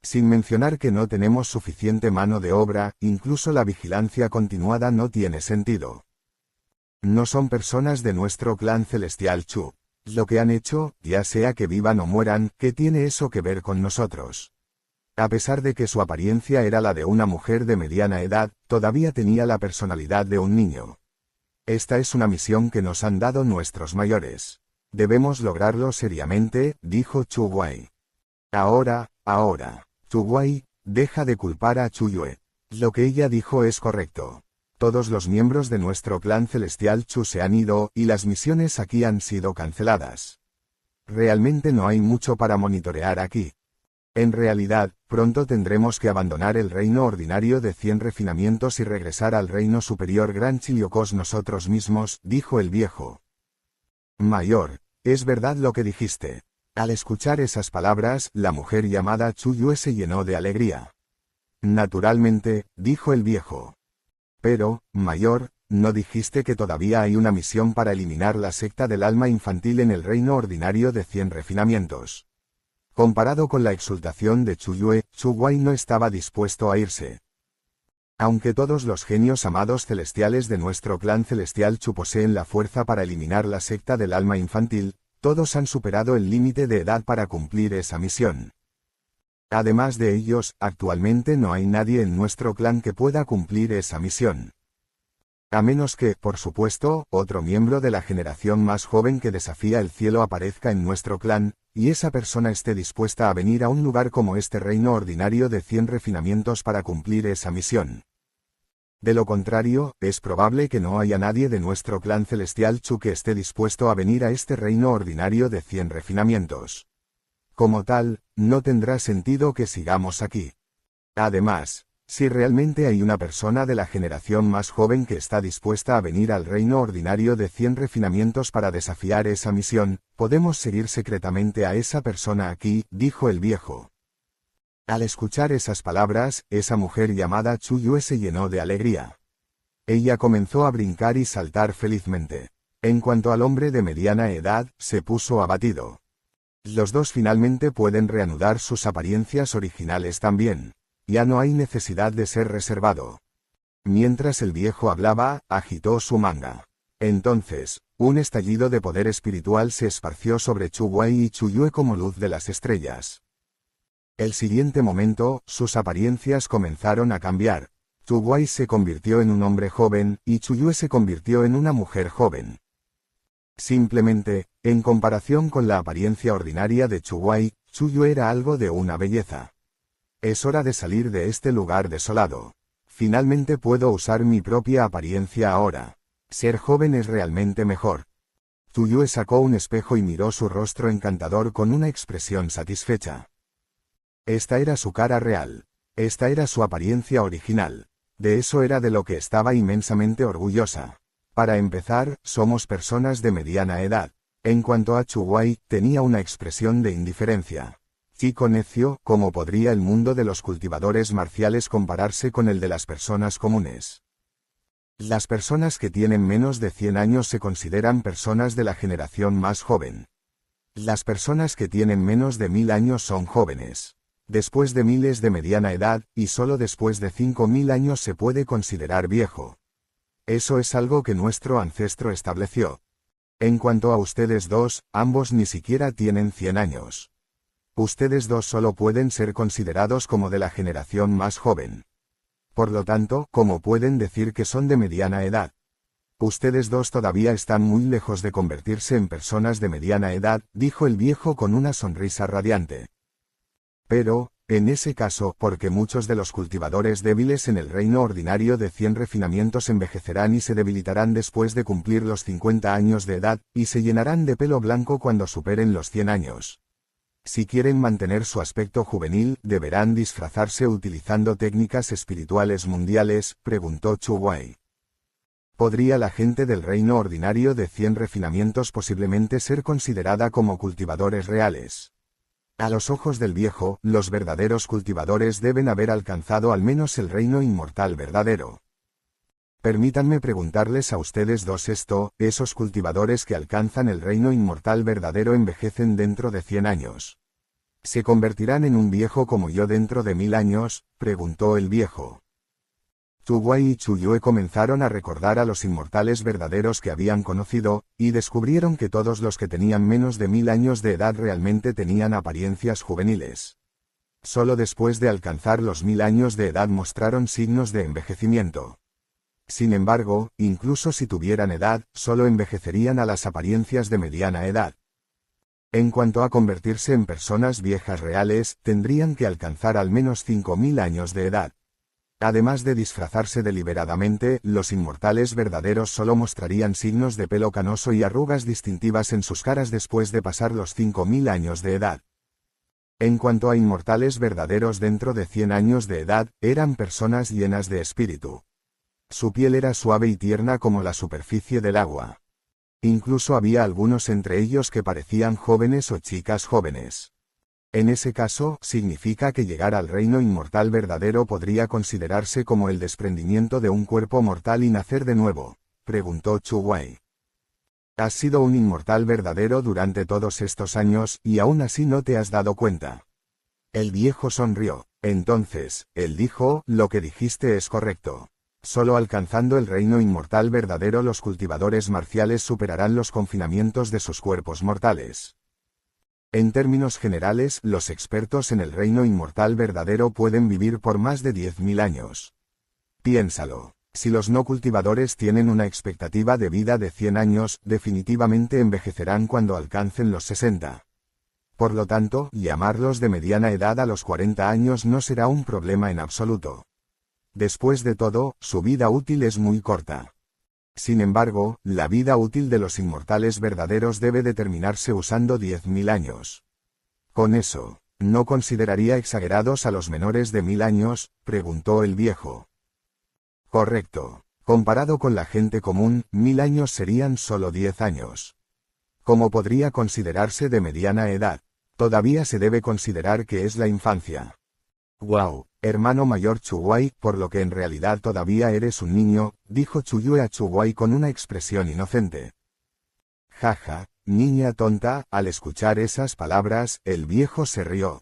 Sin mencionar que no tenemos suficiente mano de obra, incluso la vigilancia continuada no tiene sentido. No son personas de nuestro clan celestial Chu. Lo que han hecho, ya sea que vivan o mueran, ¿qué tiene eso que ver con nosotros? A pesar de que su apariencia era la de una mujer de mediana edad, todavía tenía la personalidad de un niño. Esta es una misión que nos han dado nuestros mayores. Debemos lograrlo seriamente, dijo Chuguai. Ahora. Chuguai, deja de culpar a Chuyue. Lo que ella dijo es correcto. Todos los miembros de nuestro clan celestial Chu se han ido, y las misiones aquí han sido canceladas. Realmente no hay mucho para monitorear aquí. En realidad, pronto tendremos que abandonar el reino ordinario de 100 refinamientos y regresar al reino superior Gran Chiliocos nosotros mismos, dijo el viejo. Mayor, es verdad lo que dijiste. Al escuchar esas palabras, la mujer llamada Chuyue se llenó de alegría. Naturalmente, dijo el viejo. Pero, mayor, ¿no dijiste que todavía hay una misión para eliminar la secta del alma infantil en el reino ordinario de 100 refinamientos? Comparado con la exultación de Chuyue, Chuguai no estaba dispuesto a irse. Aunque todos los genios amados celestiales de nuestro clan celestial Chu poseen la fuerza para eliminar la secta del alma infantil, todos han superado el límite de edad para cumplir esa misión. Además de ellos, actualmente no hay nadie en nuestro clan que pueda cumplir esa misión. A menos que, por supuesto, otro miembro de la generación más joven que desafía el cielo aparezca en nuestro clan, y esa persona esté dispuesta a venir a un lugar como este reino ordinario de 100 refinamientos para cumplir esa misión. De lo contrario, es probable que no haya nadie de nuestro clan celestial Chu que esté dispuesto a venir a este reino ordinario de 100 refinamientos. Como tal, no tendrá sentido que sigamos aquí. Además, si realmente hay una persona de la generación más joven que está dispuesta a venir al reino ordinario de 100 refinamientos para desafiar esa misión, podemos seguir secretamente a esa persona aquí, dijo el viejo. Al escuchar esas palabras, esa mujer llamada Chuyue se llenó de alegría. Ella comenzó a brincar y saltar felizmente. En cuanto al hombre de mediana edad, se puso abatido. Los dos finalmente pueden reanudar sus apariencias originales también. Ya no hay necesidad de ser reservado. Mientras el viejo hablaba, agitó su manga. Entonces, un estallido de poder espiritual se esparció sobre Chuguai y Chuyue como luz de las estrellas. El siguiente momento, sus apariencias comenzaron a cambiar. Chuguai se convirtió en un hombre joven, y Chuyue se convirtió en una mujer joven. Simplemente, en comparación con la apariencia ordinaria de Chuguai, Chuyue era algo de una belleza. Es hora de salir de este lugar desolado. Finalmente puedo usar mi propia apariencia ahora. Ser joven es realmente mejor. Chuyue sacó un espejo y miró su rostro encantador con una expresión satisfecha. Esta era su cara real. Esta era su apariencia original. De eso era de lo que estaba inmensamente orgullosa. Para empezar, somos personas de mediana edad. En cuanto a Chuguai, tenía una expresión de indiferencia. Chico necio, ¿cómo podría el mundo de los cultivadores marciales compararse con el de las personas comunes? Las personas que tienen menos de 100 años se consideran personas de la generación más joven. Las personas que tienen menos de 1000 años son jóvenes. Después de 1000 es de mediana edad, y solo después de 5000 años se puede considerar viejo. Eso es algo que nuestro ancestro estableció. En cuanto a ustedes dos, ambos ni siquiera tienen 100 años. Ustedes dos solo pueden ser considerados como de la generación más joven. Por lo tanto, ¿cómo pueden decir que son de mediana edad? Ustedes dos todavía están muy lejos de convertirse en personas de mediana edad, dijo el viejo con una sonrisa radiante. Pero, en ese caso, porque muchos de los cultivadores débiles en el reino ordinario de 100 refinamientos envejecerán y se debilitarán después de cumplir los 50 años de edad, y se llenarán de pelo blanco cuando superen los 100 años. Si quieren mantener su aspecto juvenil, ¿deberán disfrazarse utilizando técnicas espirituales mundiales?, preguntó Chuguai. ¿Podría la gente del reino ordinario de 100 refinamientos posiblemente ser considerada como cultivadores reales? A los ojos del viejo, los verdaderos cultivadores deben haber alcanzado al menos el reino inmortal verdadero. Permítanme preguntarles a ustedes dos esto, ¿esos cultivadores que alcanzan el reino inmortal verdadero envejecen dentro de 100 años? ¿Se convertirán en un viejo como yo dentro de 1000 años?, preguntó el viejo. Chuguai y Chuyue comenzaron a recordar a los inmortales verdaderos que habían conocido, y descubrieron que todos los que tenían menos de 1000 años de edad realmente tenían apariencias juveniles. Solo después de alcanzar los 1000 años de edad mostraron signos de envejecimiento. Sin embargo, incluso si tuvieran edad, solo envejecerían a las apariencias de mediana edad. En cuanto a convertirse en personas viejas reales, tendrían que alcanzar al menos 5000 años de edad. Además de disfrazarse deliberadamente, los inmortales verdaderos solo mostrarían signos de pelo canoso y arrugas distintivas en sus caras después de pasar los 5000 años de edad. En cuanto a inmortales verdaderos dentro de 100 años de edad, eran personas llenas de espíritu. Su piel era suave y tierna como la superficie del agua. Incluso había algunos entre ellos que parecían jóvenes o chicas jóvenes. En ese caso, significa que llegar al reino inmortal verdadero podría considerarse como el desprendimiento de un cuerpo mortal y nacer de nuevo, preguntó Chu Wei. Has sido un inmortal verdadero durante todos estos años, y aún así no te has dado cuenta. El viejo sonrió. Entonces, él dijo, lo que dijiste es correcto. Solo alcanzando el reino inmortal verdadero los cultivadores marciales superarán los confinamientos de sus cuerpos mortales. En términos generales, los expertos en el reino inmortal verdadero pueden vivir por más de 10.000 años. Piénsalo. Si los no cultivadores tienen una expectativa de vida de 100 años, definitivamente envejecerán cuando alcancen los 60. Por lo tanto, llamarlos de mediana edad a los 40 años no será un problema en absoluto. Después de todo, su vida útil es muy corta. Sin embargo, la vida útil de los inmortales verdaderos debe determinarse usando 10.000 años. Con eso, ¿no consideraría exagerados a los menores de 1000 años?, preguntó el viejo. Correcto. Comparado con la gente común, 1000 años serían solo 10 años. ¿Cómo podría considerarse de mediana edad? Todavía se debe considerar que es la infancia. Wow, hermano mayor Chu Wei, por lo que en realidad todavía eres un niño, dijo Chu Yue a Chu Wei con una expresión inocente. Jaja, niña tonta, al escuchar esas palabras, el viejo se rió.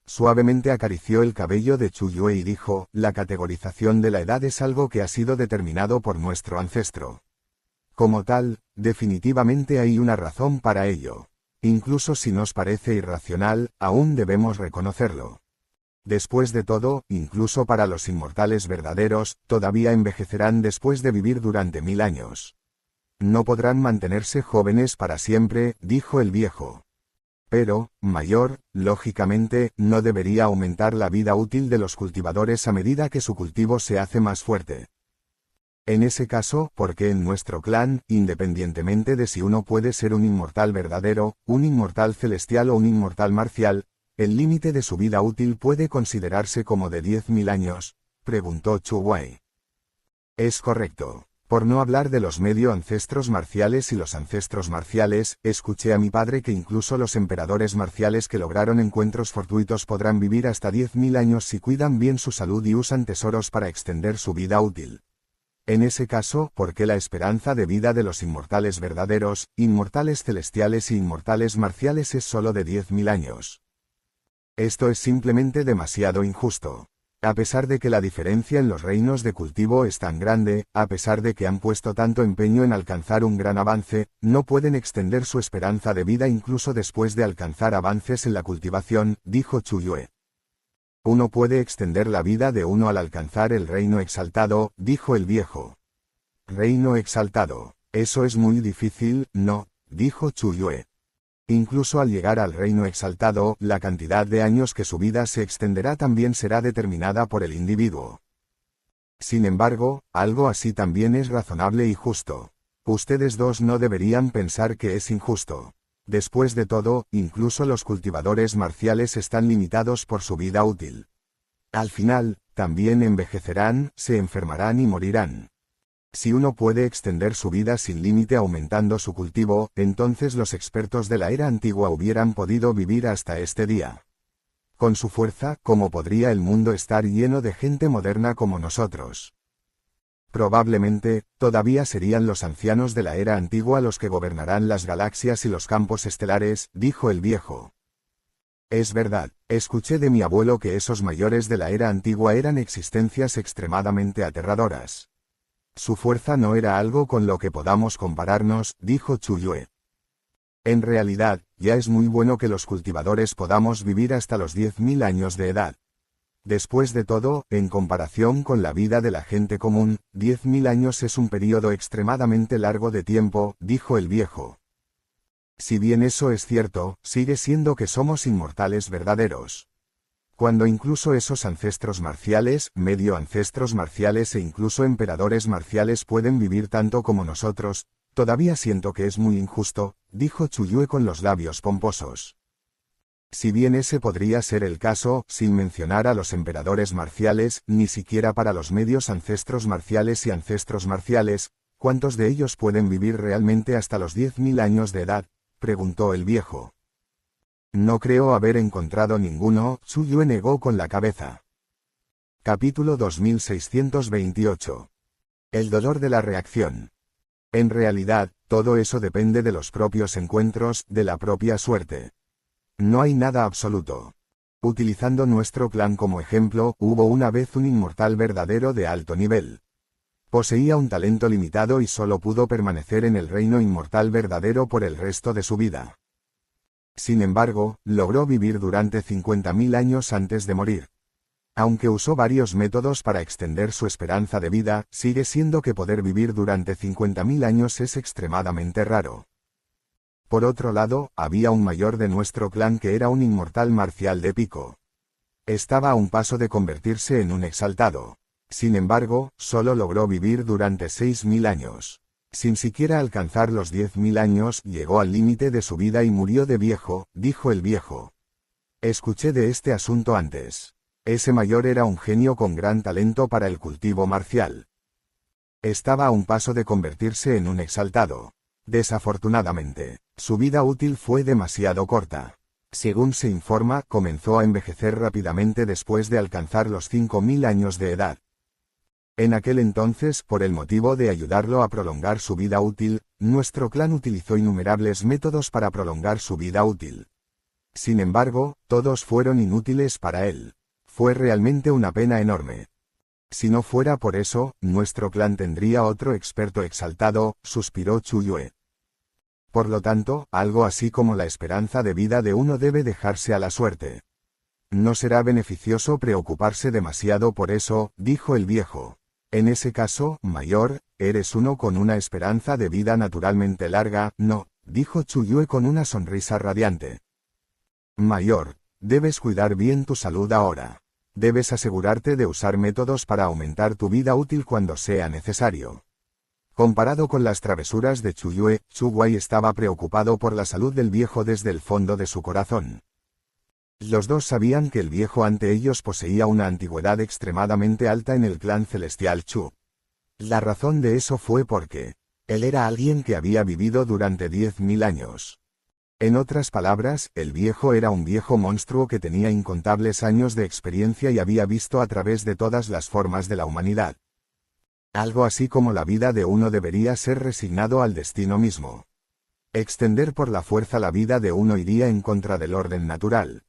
Suavemente acarició el cabello de Chu Yue y dijo, la categorización de la edad es algo que ha sido determinado por nuestro ancestro. Como tal, definitivamente hay una razón para ello. Incluso si nos parece irracional, aún debemos reconocerlo. Después de todo, incluso para los inmortales verdaderos, todavía envejecerán después de vivir durante 1000 años. No podrán mantenerse jóvenes para siempre, dijo el viejo. Pero, mayor, lógicamente, no debería aumentar la vida útil de los cultivadores a medida que su cultivo se hace más fuerte. En ese caso, ¿por qué en nuestro clan, independientemente de si uno puede ser un inmortal verdadero, un inmortal celestial o un inmortal marcial, el límite de su vida útil puede considerarse como de 10.000 años? Preguntó Chu Wei. Es correcto. Por no hablar de los medio ancestros marciales y los ancestros marciales, escuché a mi padre que incluso los emperadores marciales que lograron encuentros fortuitos podrán vivir hasta 10.000 años si cuidan bien su salud y usan tesoros para extender su vida útil. En ese caso, ¿por qué la esperanza de vida de los inmortales verdaderos, inmortales celestiales y inmortales marciales es solo de 10.000 años? Esto es simplemente demasiado injusto. A pesar de que la diferencia en los reinos de cultivo es tan grande, a pesar de que han puesto tanto empeño en alcanzar un gran avance, no pueden extender su esperanza de vida incluso después de alcanzar avances en la cultivación, dijo Chu Yue. Uno puede extender la vida de uno al alcanzar el reino exaltado, dijo el viejo. Reino exaltado. Eso es muy difícil, ¿no?, dijo Chu Yue. Incluso al llegar al reino exaltado, la cantidad de años que su vida se extenderá también será determinada por el individuo. Sin embargo, algo así también es razonable y justo. Ustedes dos no deberían pensar que es injusto. Después de todo, incluso los cultivadores marciales están limitados por su vida útil. Al final, también envejecerán, se enfermarán y morirán. Si uno puede extender su vida sin límite aumentando su cultivo, entonces los expertos de la era antigua hubieran podido vivir hasta este día. Con su fuerza, ¿cómo podría el mundo estar lleno de gente moderna como nosotros? Probablemente, todavía serían los ancianos de la era antigua los que gobernarán las galaxias y los campos estelares, dijo el viejo. Es verdad, escuché de mi abuelo que esos mayores de la era antigua eran existencias extremadamente aterradoras. Su fuerza no era algo con lo que podamos compararnos, dijo Chu Yue. En realidad, ya es muy bueno que los cultivadores podamos vivir hasta los 10.000 años de edad. Después de todo, en comparación con la vida de la gente común, 10.000 años es un periodo extremadamente largo de tiempo, dijo el viejo. Si bien eso es cierto, sigue siendo que somos inmortales verdaderos. Cuando incluso esos ancestros marciales, medio ancestros marciales e incluso emperadores marciales pueden vivir tanto como nosotros, todavía siento que es muy injusto, dijo Chu Yue con los labios pomposos. Si bien ese podría ser el caso, sin mencionar a los emperadores marciales, ni siquiera para los medios ancestros marciales y ancestros marciales, ¿cuántos de ellos pueden vivir realmente hasta los 10.000 años de edad?, preguntó el viejo. No creo haber encontrado ninguno, Chu Yue negó con la cabeza. Capítulo 2628. El dolor de la reacción. En realidad, todo eso depende de los propios encuentros, de la propia suerte. No hay nada absoluto. Utilizando nuestro clan como ejemplo, hubo una vez un inmortal verdadero de alto nivel. Poseía un talento limitado y solo pudo permanecer en el reino inmortal verdadero por el resto de su vida. Sin embargo, logró vivir durante 50.000 años antes de morir. Aunque usó varios métodos para extender su esperanza de vida, sigue siendo que poder vivir durante 50.000 años es extremadamente raro. Por otro lado, había un mayor de nuestro clan que era un inmortal marcial de pico. Estaba a un paso de convertirse en un exaltado. Sin embargo, solo logró vivir durante 6.000 años. Sin siquiera alcanzar los 10.000 años, llegó al límite de su vida y murió de viejo, dijo el viejo. Escuché de este asunto antes. Ese mayor era un genio con gran talento para el cultivo marcial. Estaba a un paso de convertirse en un exaltado. Desafortunadamente, su vida útil fue demasiado corta. Según se informa, comenzó a envejecer rápidamente después de alcanzar los 5.000 años de edad. En aquel entonces, por el motivo de ayudarlo a prolongar su vida útil, nuestro clan utilizó innumerables métodos para prolongar su vida útil. Sin embargo, todos fueron inútiles para él. Fue realmente una pena enorme. Si no fuera por eso, nuestro clan tendría otro experto exaltado, suspiró Chu Yue. Por lo tanto, algo así como la esperanza de vida de uno debe dejarse a la suerte. No será beneficioso preocuparse demasiado por eso, dijo el viejo. En ese caso, mayor, eres uno con una esperanza de vida naturalmente larga, no, dijo Chu Yue con una sonrisa radiante. Mayor, debes cuidar bien tu salud ahora. Debes asegurarte de usar métodos para aumentar tu vida útil cuando sea necesario. Comparado con las travesuras de Chu Yue, Chu Wei estaba preocupado por la salud del viejo desde el fondo de su corazón. Los dos sabían que el viejo ante ellos poseía una antigüedad extremadamente alta en el clan celestial Chu. La razón de eso fue porque él era alguien que había vivido durante 10.000 años. En otras palabras, el viejo era un viejo monstruo que tenía incontables años de experiencia y había visto a través de todas las formas de la humanidad. Algo así como la vida de uno debería ser resignado al destino mismo. Extender por la fuerza la vida de uno iría en contra del orden natural.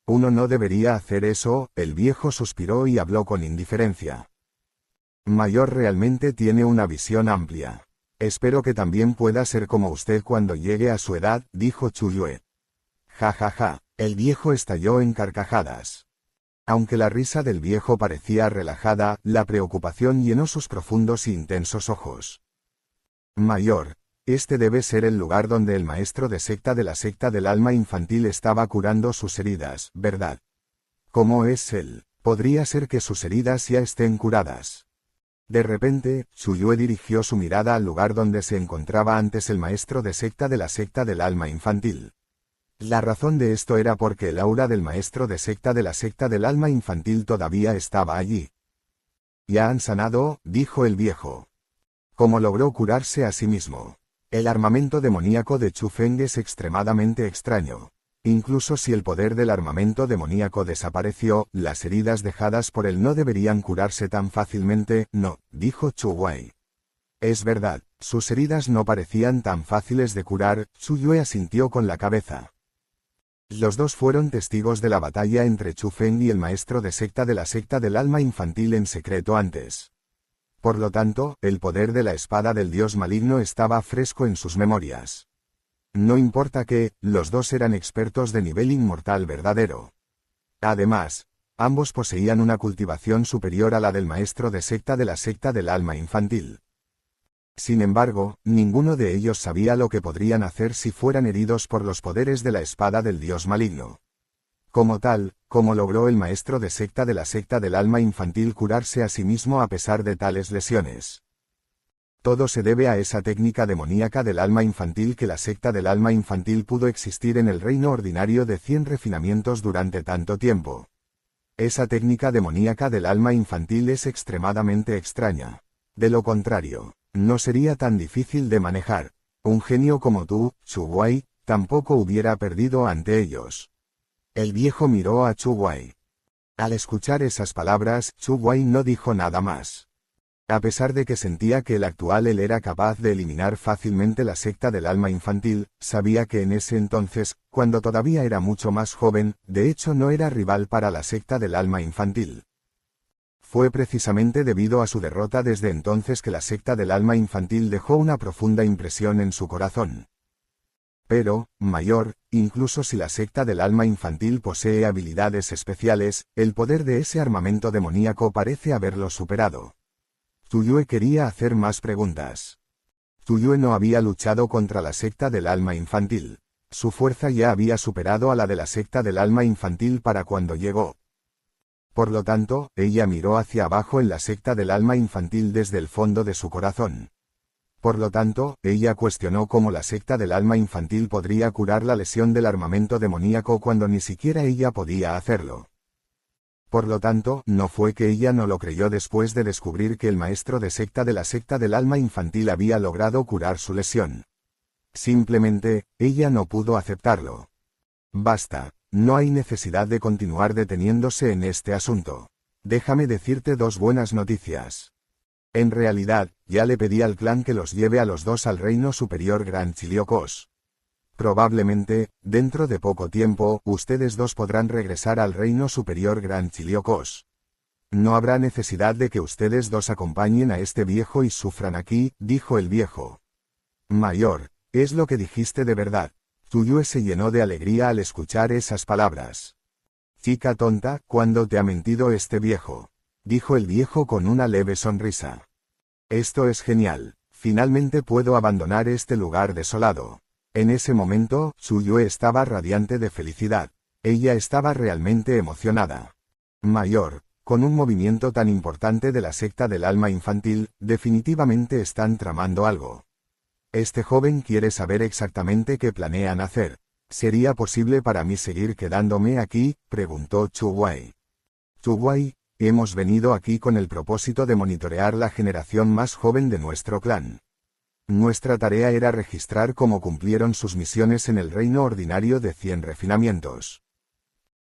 Uno no debería hacer eso, el viejo suspiró y habló con indiferencia. Mayor realmente tiene una visión amplia. Espero que también pueda ser como usted cuando llegue a su edad, dijo Chu Yue. Ja ja ja, el viejo estalló en carcajadas. Aunque la risa del viejo parecía relajada, la preocupación llenó sus profundos e intensos ojos. Mayor, este debe ser el lugar donde el maestro de la secta del alma infantil estaba curando sus heridas, ¿verdad? ¿Cómo es él? Podría ser que sus heridas ya estén curadas. De repente, Chu Yue dirigió su mirada al lugar donde se encontraba antes el maestro de la secta del alma infantil. La razón de esto era porque el aura del maestro de la secta del alma infantil todavía estaba allí. Ya han sanado, dijo el viejo. ¿Cómo logró curarse a sí mismo? El armamento demoníaco de Chu Feng es extremadamente extraño. Incluso si el poder del armamento demoníaco desapareció, las heridas dejadas por él no deberían curarse tan fácilmente, no, dijo Chu Wei. Es verdad, sus heridas no parecían tan fáciles de curar, Chu Yue asintió con la cabeza. Los dos fueron testigos de la batalla entre Chu Feng y el maestro de la secta del alma infantil en secreto antes. Por lo tanto, el poder de la espada del dios maligno estaba fresco en sus memorias. No importa que, los dos eran expertos de nivel inmortal verdadero. Además, ambos poseían una cultivación superior a la del maestro de la secta del alma infantil. Sin embargo, ninguno de ellos sabía lo que podrían hacer si fueran heridos por los poderes de la espada del dios maligno. Como tal, ¿cómo logró el maestro de la secta del alma infantil curarse a sí mismo a pesar de tales lesiones? Todo se debe a esa técnica demoníaca del alma infantil que la secta del alma infantil pudo existir en el reino ordinario de 100 refinamientos durante tanto tiempo. Esa técnica demoníaca del alma infantil es extremadamente extraña. De lo contrario, no sería tan difícil de manejar. Un genio como tú, Chu Wei, tampoco hubiera perdido ante ellos. El viejo miró a Chu Wei. Al escuchar esas palabras, Chu Wei no dijo nada más. A pesar de que sentía que el actual él era capaz de eliminar fácilmente la secta del alma infantil, sabía que en ese entonces, cuando todavía era mucho más joven, de hecho no era rival para la secta del alma infantil. Fue precisamente debido a su derrota desde entonces que la secta del alma infantil dejó una profunda impresión en su corazón. Pero, mayor, incluso si la secta del alma infantil posee habilidades especiales, el poder de ese armamento demoníaco parece haberlo superado. Zuyue quería hacer más preguntas. Zuyue no había luchado contra la secta del alma infantil. Su fuerza ya había superado a la de la secta del alma infantil para cuando llegó. Por lo tanto, ella miró hacia abajo en la secta del alma infantil desde el fondo de su corazón. Por lo tanto, ella cuestionó cómo la secta del alma infantil podría curar la lesión del armamento demoníaco cuando ni siquiera ella podía hacerlo. Por lo tanto, no fue que ella no lo creyó después de descubrir que el maestro de secta de la secta del alma infantil había logrado curar su lesión. Simplemente, ella no pudo aceptarlo. Basta, no hay necesidad de continuar deteniéndose en este asunto. Déjame decirte dos buenas noticias. En realidad, ya le pedí al clan que los lleve a los dos al reino superior Gran Chiliocos. Probablemente, dentro de poco tiempo, ustedes dos podrán regresar al reino superior Gran Chiliocos. No habrá necesidad de que ustedes dos acompañen a este viejo y sufran aquí, dijo el viejo. Mayor, es lo que dijiste de verdad. Zuyue se llenó de alegría al escuchar esas palabras. Chica tonta, ¿cuándo te ha mentido este viejo? Dijo el viejo con una leve sonrisa. Esto es genial, finalmente puedo abandonar este lugar desolado. En ese momento, Zuyue estaba radiante de felicidad. Ella estaba realmente emocionada. Mayor, con un movimiento tan importante de la secta del alma infantil, definitivamente están tramando algo. Este joven quiere saber exactamente qué planean hacer. ¿Sería posible para mí seguir quedándome aquí?, preguntó Chu Wei. Chu Wei, hemos venido aquí con el propósito de monitorear la generación más joven de nuestro clan. Nuestra tarea era registrar cómo cumplieron sus misiones en el reino ordinario de 100 refinamientos.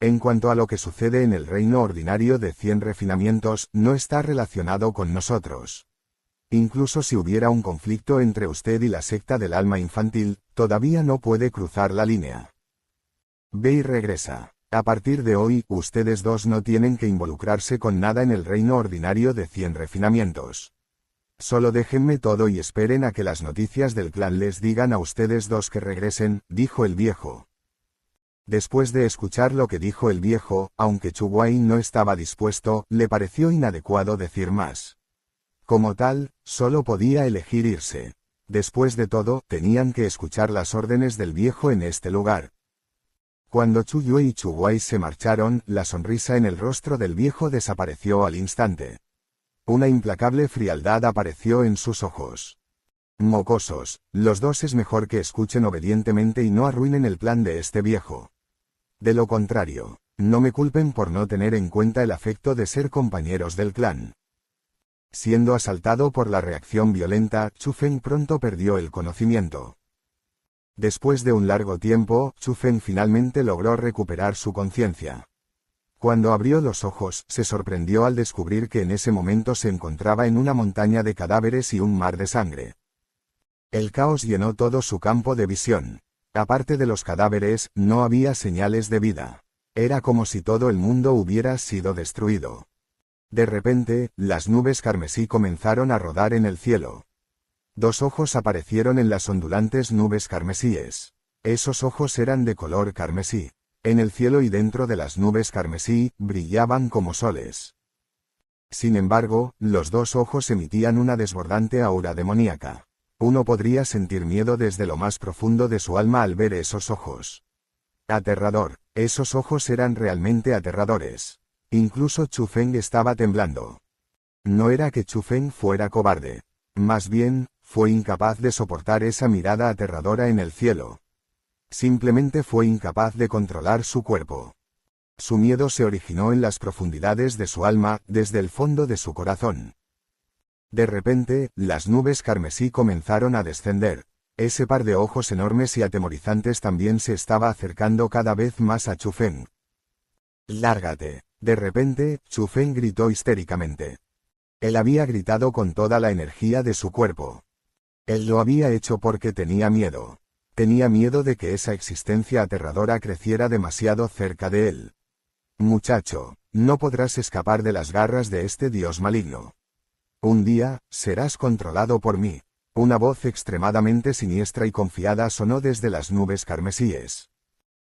En cuanto a lo que sucede en el reino ordinario de 100 refinamientos, no está relacionado con nosotros. Incluso si hubiera un conflicto entre usted y la secta del alma infantil, todavía no puede cruzar la línea. Ve y regresa. A partir de hoy, ustedes dos no tienen que involucrarse con nada en el reino ordinario de 100 refinamientos. Solo déjenme todo y esperen a que las noticias del clan les digan a ustedes dos que regresen, dijo el viejo. Después de escuchar lo que dijo el viejo, aunque Chu Wei no estaba dispuesto, le pareció inadecuado decir más. Como tal, solo podía elegir irse. Después de todo, tenían que escuchar las órdenes del viejo en este lugar. Cuando Chu Yue y Chu Wei se marcharon, la sonrisa en el rostro del viejo desapareció al instante. Una implacable frialdad apareció en sus ojos. Mocosos, los dos es mejor que escuchen obedientemente y no arruinen el plan de este viejo. De lo contrario, no me culpen por no tener en cuenta el afecto de ser compañeros del clan. Siendo asaltado por la reacción violenta, Chu Feng pronto perdió el conocimiento. Después de un largo tiempo, Chu Feng finalmente logró recuperar su conciencia. Cuando abrió los ojos, se sorprendió al descubrir que en ese momento se encontraba en una montaña de cadáveres y un mar de sangre. El caos llenó todo su campo de visión. Aparte de los cadáveres, no había señales de vida. Era como si todo el mundo hubiera sido destruido. De repente, las nubes carmesí comenzaron a rodar en el cielo. Dos ojos aparecieron en las ondulantes nubes carmesíes. Esos ojos eran de color carmesí. En el cielo y dentro de las nubes carmesí, brillaban como soles. Sin embargo, los dos ojos emitían una desbordante aura demoníaca. Uno podría sentir miedo desde lo más profundo de su alma al ver esos ojos. Aterrador, esos ojos eran realmente aterradores. Incluso Chu Feng estaba temblando. No era que Chu Feng fuera cobarde. Más bien, fue incapaz de soportar esa mirada aterradora en el cielo. Simplemente fue incapaz de controlar su cuerpo. Su miedo se originó en las profundidades de su alma, desde el fondo de su corazón. De repente, las nubes carmesí comenzaron a descender. Ese par de ojos enormes y atemorizantes también se estaba acercando cada vez más a Chu Feng. «¡Lárgate!». De repente, Chu Feng gritó histéricamente. Él había gritado con toda la energía de su cuerpo. Él lo había hecho porque tenía miedo. Tenía miedo de que esa existencia aterradora creciera demasiado cerca de él. «Muchacho, no podrás escapar de las garras de este dios maligno. Un día, serás controlado por mí». Una voz extremadamente siniestra y confiada sonó desde las nubes carmesíes.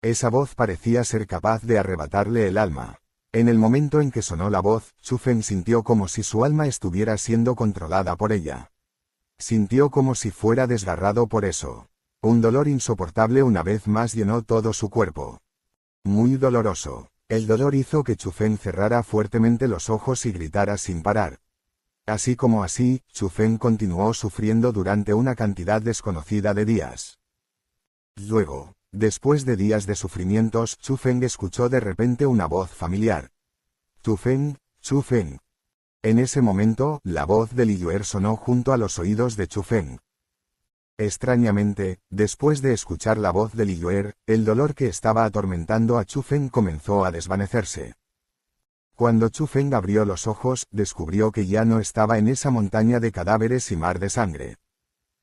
Esa voz parecía ser capaz de arrebatarle el alma. En el momento en que sonó la voz, Chu Feng sintió como si su alma estuviera siendo controlada por ella. Sintió como si fuera desgarrado por eso. Un dolor insoportable una vez más llenó todo su cuerpo. Muy doloroso. El dolor hizo que Chu Feng cerrara fuertemente los ojos y gritara sin parar. Así como así, Chu Feng continuó sufriendo durante una cantidad desconocida de días. Luego, después de días de sufrimientos, Chu Feng escuchó de repente una voz familiar. «Chu Feng, Chu Feng». En ese momento, la voz de Li Yuer sonó junto a los oídos de Chu Feng. Extrañamente, después de escuchar la voz de Li Yuer, el dolor que estaba atormentando a Chu Feng comenzó a desvanecerse. Cuando Chu Feng abrió los ojos, descubrió que ya no estaba en esa montaña de cadáveres y mar de sangre.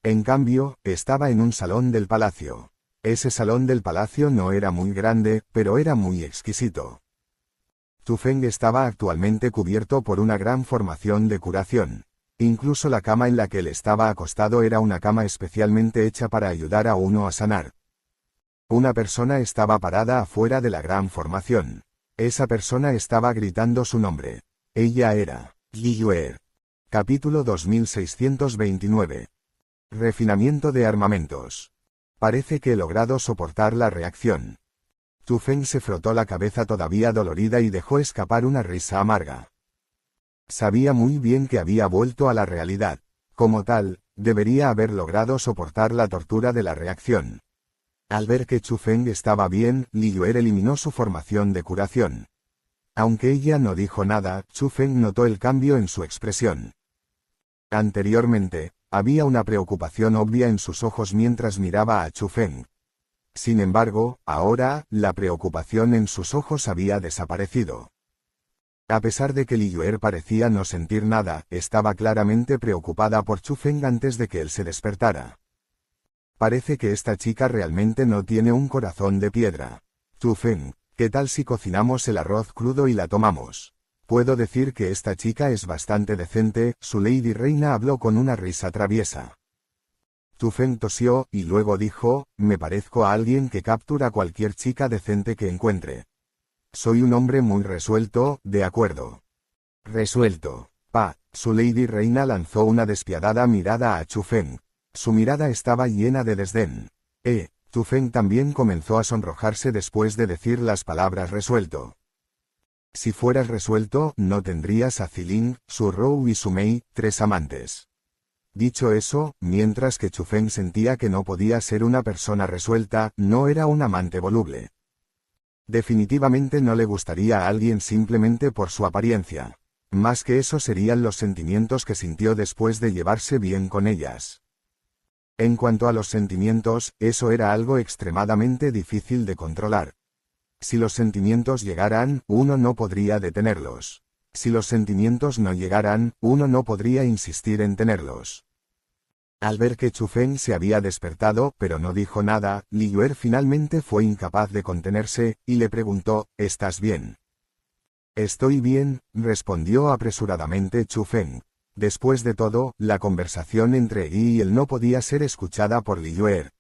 En cambio, estaba en un salón del palacio. Ese salón del palacio no era muy grande, pero era muy exquisito. Chu Feng estaba actualmente cubierto por una gran formación de curación. Incluso la cama en la que él estaba acostado era una cama especialmente hecha para ayudar a uno a sanar. Una persona estaba parada afuera de la gran formación. Esa persona estaba gritando su nombre. Ella era Li Yuer. Capítulo 2629. Refinamiento de armamentos. Parece que he logrado soportar la reacción. Chu Feng se frotó la cabeza todavía dolorida y dejó escapar una risa amarga. Sabía muy bien que había vuelto a la realidad. Como tal, debería haber logrado soportar la tortura de la reacción. Al ver que Chu Feng estaba bien, Li Yuer eliminó su formación de curación. Aunque ella no dijo nada, Chu Feng notó el cambio en su expresión. Anteriormente, había una preocupación obvia en sus ojos mientras miraba a Chu Feng. Sin embargo, ahora, la preocupación en sus ojos había desaparecido. A pesar de que Li Yuer parecía no sentir nada, estaba claramente preocupada por Chu Feng antes de que él se despertara. Parece que esta chica realmente no tiene un corazón de piedra. Chu Feng, ¿qué tal si cocinamos el arroz crudo y la tomamos? Puedo decir que esta chica es bastante decente, su Lady Reina habló con una risa traviesa. Chu Feng tosió, y luego dijo, me parezco a alguien que captura cualquier chica decente que encuentre. Soy un hombre muy resuelto, de acuerdo. Resuelto. Su Lady Reina lanzó una despiadada mirada a Chu Feng. Su mirada estaba llena de desdén. Chu Feng también comenzó a sonrojarse después de decir las palabras resuelto. Si fueras resuelto, no tendrías a Zilin, Su Rou y Su Mei, 3 amantes. Dicho eso, mientras que Chu Feng sentía que no podía ser una persona resuelta, no era un amante voluble. Definitivamente no le gustaría a alguien simplemente por su apariencia. Más que eso serían los sentimientos que sintió después de llevarse bien con ellas. En cuanto a los sentimientos, eso era algo extremadamente difícil de controlar. Si los sentimientos llegaran, uno no podría detenerlos. Si los sentimientos no llegaran, uno no podría insistir en tenerlos. Al ver que Chu Feng se había despertado, pero no dijo nada, Li Yuer finalmente fue incapaz de contenerse, y le preguntó, ¿estás bien? Estoy bien, respondió apresuradamente Chu Feng. Después de todo, la conversación entre Yi y él no podía ser escuchada por Li Yuer.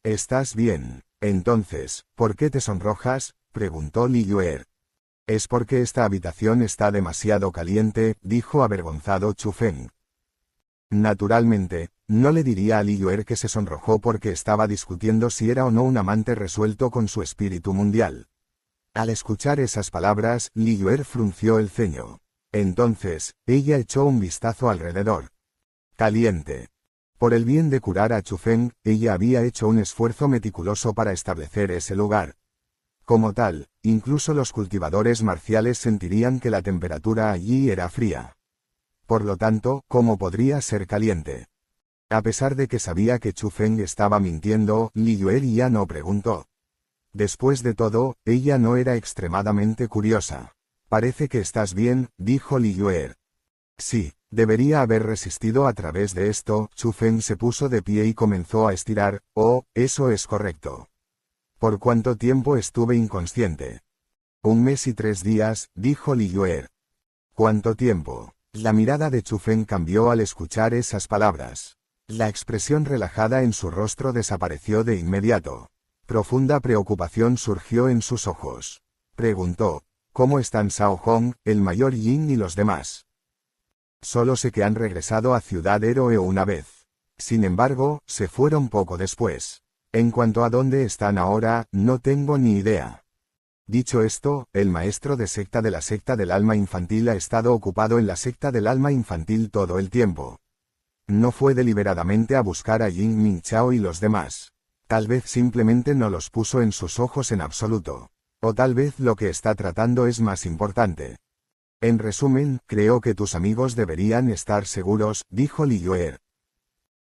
¿Estás bien? Entonces, ¿por qué te sonrojas?, preguntó Li Yuer. Es porque esta habitación está demasiado caliente, dijo avergonzado Chu Feng. Naturalmente, no le diría a Li Yuer que se sonrojó porque estaba discutiendo si era o no un amante resuelto con su espíritu mundial. Al escuchar esas palabras, Li Yuer frunció el ceño. Entonces, ella echó un vistazo alrededor. Caliente. Por el bien de curar a Chu Feng, ella había hecho un esfuerzo meticuloso para establecer ese lugar. Como tal, incluso los cultivadores marciales sentirían que la temperatura allí era fría. Por lo tanto, ¿cómo podría ser caliente? A pesar de que sabía que Chu Feng estaba mintiendo, Li Yuer ya no preguntó. Después de todo, ella no era extremadamente curiosa. Parece que estás bien, dijo Li Yuer. Sí, debería haber resistido a través de esto. Chu Feng se puso de pie y comenzó a estirar. Oh, eso es correcto. ¿Por cuánto tiempo estuve inconsciente? 1 mes y 3 días, dijo Li Yuer. ¿Cuánto tiempo? La mirada de Chu Feng cambió al escuchar esas palabras. La expresión relajada en su rostro desapareció de inmediato. Profunda preocupación surgió en sus ojos. Preguntó, ¿cómo están Shao Hong, el mayor Yin y los demás? Solo sé que han regresado a Ciudad Héroe una vez. Sin embargo, se fueron poco después. En cuanto a dónde están ahora, no tengo ni idea. Dicho esto, el maestro de secta de la secta del alma infantil ha estado ocupado en la secta del alma infantil todo el tiempo. No fue deliberadamente a buscar a Jin Mingchao y los demás. Tal vez simplemente no los puso en sus ojos en absoluto. O tal vez lo que está tratando es más importante. En resumen, creo que tus amigos deberían estar seguros, dijo Li Yuer.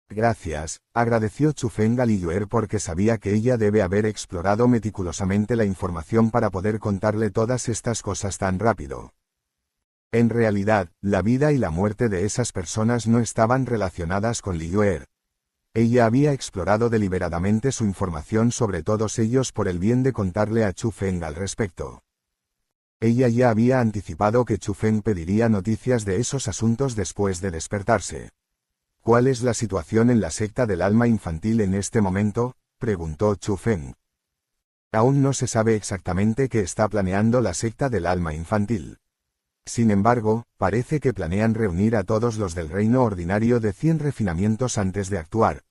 Gracias, agradeció Chu Feng a Li Yuer porque sabía que ella debe haber explorado meticulosamente la información para poder contarle todas estas cosas tan rápido. En realidad, la vida y la muerte de esas personas no estaban relacionadas con Li Yuer. Ella había explorado deliberadamente su información sobre todos ellos por el bien de contarle a Chu Feng al respecto. Ella ya había anticipado que Chu Feng pediría noticias de esos asuntos después de despertarse. ¿Cuál es la situación en la secta del alma infantil en este momento?, preguntó Chu Feng. Aún no se sabe exactamente qué está planeando la secta del alma infantil. Sin embargo, parece que planean reunir a todos los del reino ordinario de 100 refinamientos antes de actuar.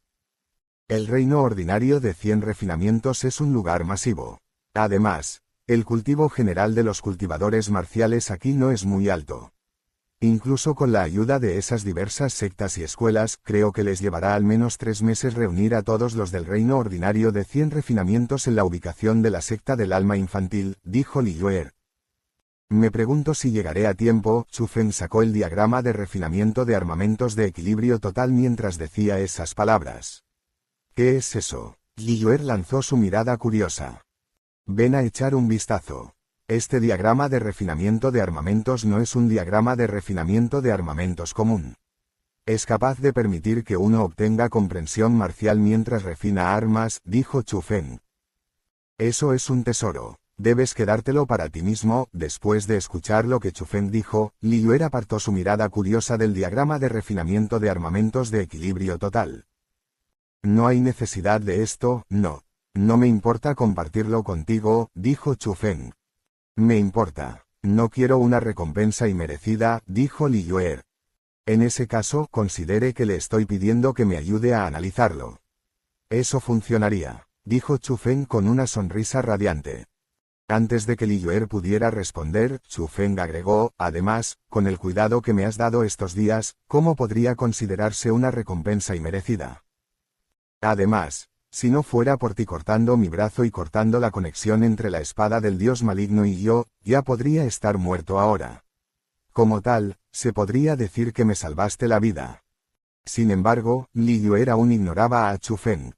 El reino ordinario de 100 refinamientos es un lugar masivo. Además, el cultivo general de los cultivadores marciales aquí no es muy alto. Incluso con la ayuda de esas diversas sectas y escuelas, creo que les llevará al menos 3 meses reunir a todos los del reino ordinario de 100 refinamientos en la ubicación de la secta del alma infantil, dijo Li Yuer. Me pregunto si llegaré a tiempo. Chu Feng sacó el diagrama de refinamiento de armamentos de equilibrio total mientras decía esas palabras. ¿Qué es eso? Li Yuer lanzó su mirada curiosa. Ven a echar un vistazo. Este diagrama de refinamiento de armamentos no es un diagrama de refinamiento de armamentos común. Es capaz de permitir que uno obtenga comprensión marcial mientras refina armas, dijo Chu Feng. Eso es un tesoro. Debes quedártelo para ti mismo. Después de escuchar lo que Chu Feng dijo, Li Yuer apartó su mirada curiosa del diagrama de refinamiento de armamentos de equilibrio total. No hay necesidad de esto, no. No me importa compartirlo contigo, dijo Chu Feng. Me importa. No quiero una recompensa inmerecida, dijo Li Yuer. En ese caso, considere que le estoy pidiendo que me ayude a analizarlo. Eso funcionaría, dijo Chu Feng con una sonrisa radiante. Antes de que Li Yuer pudiera responder, Chu Feng agregó, además, con el cuidado que me has dado estos días, ¿cómo podría considerarse una recompensa inmerecida? Además, si no fuera por ti cortando mi brazo y cortando la conexión entre la espada del dios maligno y yo, ya podría estar muerto ahora. Como tal, se podría decir que me salvaste la vida. Sin embargo, Li Yuer aún ignoraba a Chu Feng.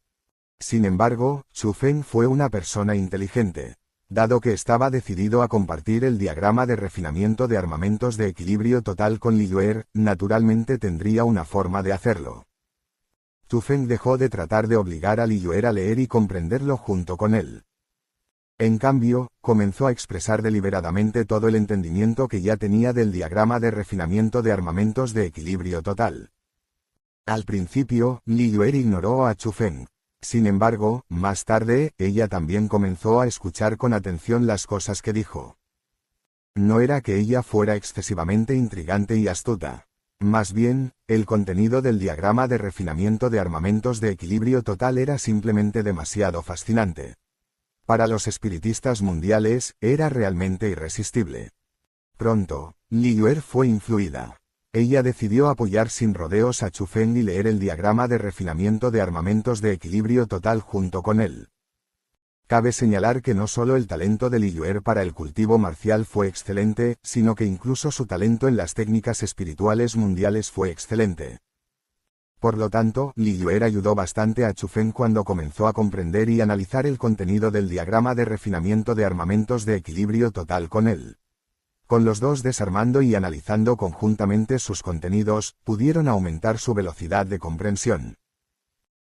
Sin embargo, Chu Feng fue una persona inteligente. Dado que estaba decidido a compartir el diagrama de refinamiento de armamentos de equilibrio total con Li Yuer, naturalmente tendría una forma de hacerlo. Chu Feng dejó de tratar de obligar a Li Yuer a leer y comprenderlo junto con él. En cambio, comenzó a expresar deliberadamente todo el entendimiento que ya tenía del diagrama de refinamiento de armamentos de equilibrio total. Al principio, Li Yuer ignoró a Chu Feng. Sin embargo, más tarde, ella también comenzó a escuchar con atención las cosas que dijo. No era que ella fuera excesivamente intrigante y astuta. Más bien, el contenido del diagrama de refinamiento de armamentos de equilibrio total era simplemente demasiado fascinante. Para los espiritistas mundiales, era realmente irresistible. Pronto, Li Yuer fue influida. Ella decidió apoyar sin rodeos a Chu Feng y leer el diagrama de refinamiento de armamentos de equilibrio total junto con él. Cabe señalar que no solo el talento de Li Yuer para el cultivo marcial fue excelente, sino que incluso su talento en las técnicas espirituales mundiales fue excelente. Por lo tanto, Li Yuer ayudó bastante a Chu Feng cuando comenzó a comprender y analizar el contenido del diagrama de refinamiento de armamentos de equilibrio total con él. Con los dos desarmando y analizando conjuntamente sus contenidos, pudieron aumentar su velocidad de comprensión.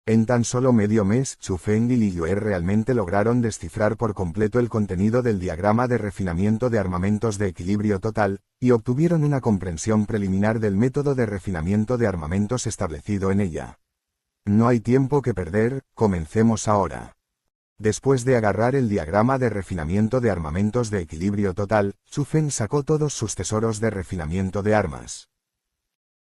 En tan solo medio mes, Chu Feng y Li Yuer realmente lograron descifrar por completo el contenido del diagrama de refinamiento de armamentos de equilibrio total, y obtuvieron una comprensión preliminar del método de refinamiento de armamentos establecido en ella. No hay tiempo que perder, comencemos ahora. Después de agarrar el diagrama de refinamiento de armamentos de equilibrio total, Chu Feng sacó todos sus tesoros de refinamiento de armas.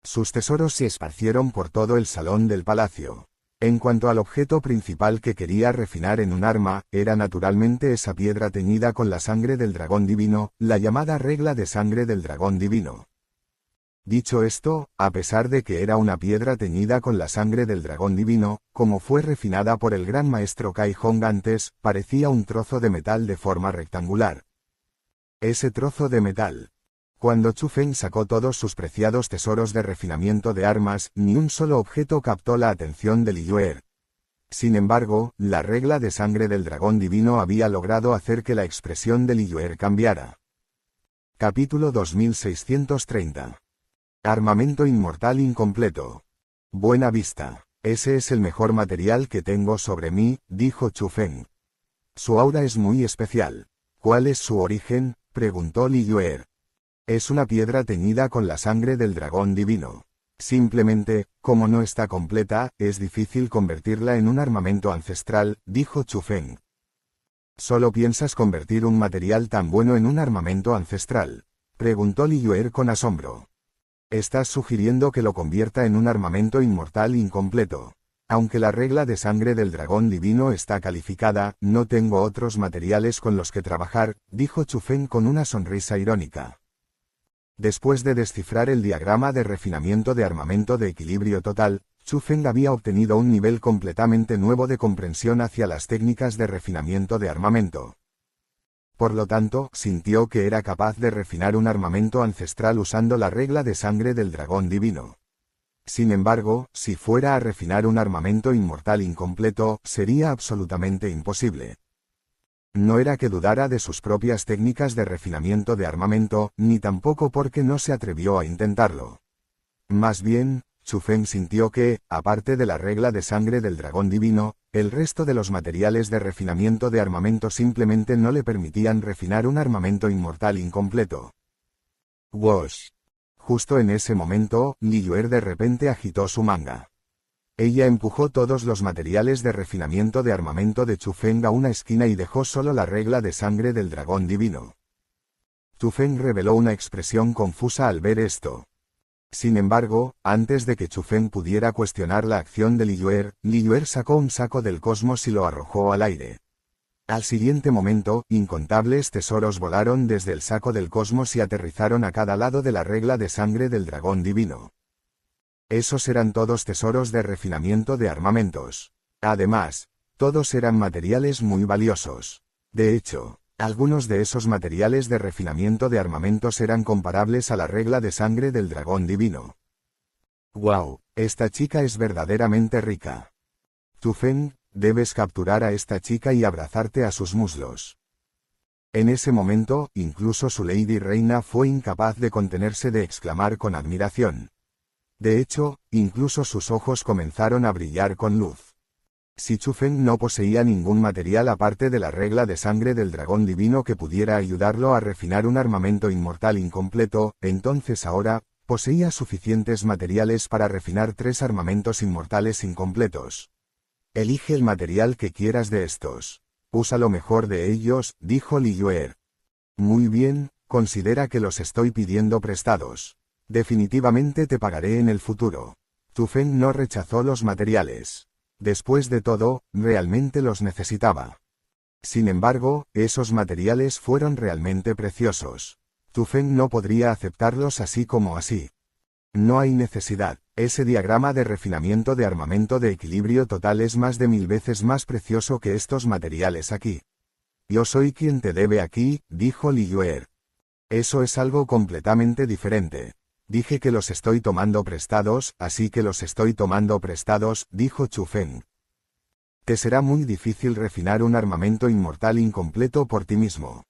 Sus tesoros se esparcieron por todo el salón del palacio. En cuanto al objeto principal que quería refinar en un arma, era naturalmente esa piedra teñida con la sangre del dragón divino, la llamada regla de sangre del dragón divino. Dicho esto, a pesar de que era una piedra teñida con la sangre del dragón divino, como fue refinada por el gran maestro Kai Hong antes, parecía un trozo de metal de forma rectangular. Ese trozo de metal. Cuando Chu Feng sacó todos sus preciados tesoros de refinamiento de armas, ni un solo objeto captó la atención de Li Yuer. Sin embargo, la regla de sangre del dragón divino había logrado hacer que la expresión de Li Yuer cambiara. Capítulo 2630. Armamento inmortal incompleto. Buena vista. Ese es el mejor material que tengo sobre mí, dijo Chu Feng. Su aura es muy especial. ¿Cuál es su origen?, preguntó Li Yuer. Es una piedra teñida con la sangre del dragón divino. Simplemente, como no está completa, es difícil convertirla en un armamento ancestral, dijo Chu Feng. ¿Solo piensas convertir un material tan bueno en un armamento ancestral?, preguntó Li Yuer con asombro. Estás sugiriendo que lo convierta en un armamento inmortal incompleto. Aunque la regla de sangre del dragón divino está calificada, no tengo otros materiales con los que trabajar, dijo Chu Feng con una sonrisa irónica. Después de descifrar el diagrama de refinamiento de armamento de equilibrio total, Chu Feng había obtenido un nivel completamente nuevo de comprensión hacia las técnicas de refinamiento de armamento. Por lo tanto, sintió que era capaz de refinar un armamento ancestral usando la regla de sangre del dragón divino. Sin embargo, si fuera a refinar un armamento inmortal incompleto, sería absolutamente imposible. No era que dudara de sus propias técnicas de refinamiento de armamento, ni tampoco porque no se atrevió a intentarlo. Más bien, Chu Feng sintió que, aparte de la regla de sangre del dragón divino, el resto de los materiales de refinamiento de armamento simplemente no le permitían refinar un armamento inmortal incompleto. Wosh. Justo en ese momento, Li Yuer de repente agitó su manga. Ella empujó todos los materiales de refinamiento de armamento de Chu Feng a una esquina y dejó solo la regla de sangre del dragón divino. Chu Feng reveló una expresión confusa al ver esto. Sin embargo, antes de que Chu Feng pudiera cuestionar la acción de Li Yuer sacó un saco del cosmos y lo arrojó al aire. Al siguiente momento, incontables tesoros volaron desde el saco del cosmos y aterrizaron a cada lado de la regla de sangre del dragón divino. Esos eran todos tesoros de refinamiento de armamentos. Además, todos eran materiales muy valiosos. De hecho, algunos de esos materiales de refinamiento de armamentos eran comparables a la regla de sangre del dragón divino. ¡Wow! Esta chica es verdaderamente rica. Chu Feng, debes capturar a esta chica y abrazarte a sus muslos. En ese momento, incluso su Lady Reina fue incapaz de contenerse de exclamar con admiración. De hecho, incluso sus ojos comenzaron a brillar con luz. Si Chu Feng no poseía ningún material aparte de la regla de sangre del dragón divino que pudiera ayudarlo a refinar un armamento inmortal incompleto, entonces ahora, poseía suficientes materiales para refinar 3 armamentos inmortales incompletos. Elige el material que quieras de estos. Usa lo mejor de ellos, dijo Li Yuer. Muy bien, considera que los estoy pidiendo prestados. Definitivamente te pagaré en el futuro. Chu Feng no rechazó los materiales. Después de todo, realmente los necesitaba. Sin embargo, esos materiales fueron realmente preciosos. Chu Feng no podría aceptarlos así como así. No hay necesidad. Ese diagrama de refinamiento de armamento de equilibrio total es más de 1000 veces más precioso que estos materiales aquí. Yo soy quien te debe aquí, dijo Liyue. Eso es algo completamente diferente. Dije que los estoy tomando prestados, así que los estoy tomando prestados, dijo Chu Feng. Te será muy difícil refinar un armamento inmortal incompleto por ti mismo.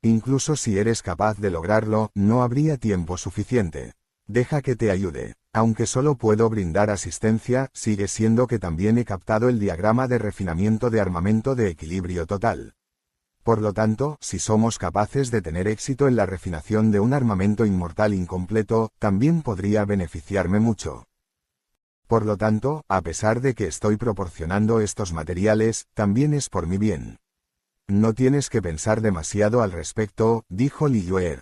Incluso si eres capaz de lograrlo, no habría tiempo suficiente. Deja que te ayude. Aunque solo puedo brindar asistencia, sigue siendo que también he captado el diagrama de refinamiento de armamento de equilibrio total. Por lo tanto, si somos capaces de tener éxito en la refinación de un armamento inmortal incompleto, también podría beneficiarme mucho. Por lo tanto, a pesar de que estoy proporcionando estos materiales, también es por mi bien. No tienes que pensar demasiado al respecto, dijo Liyue.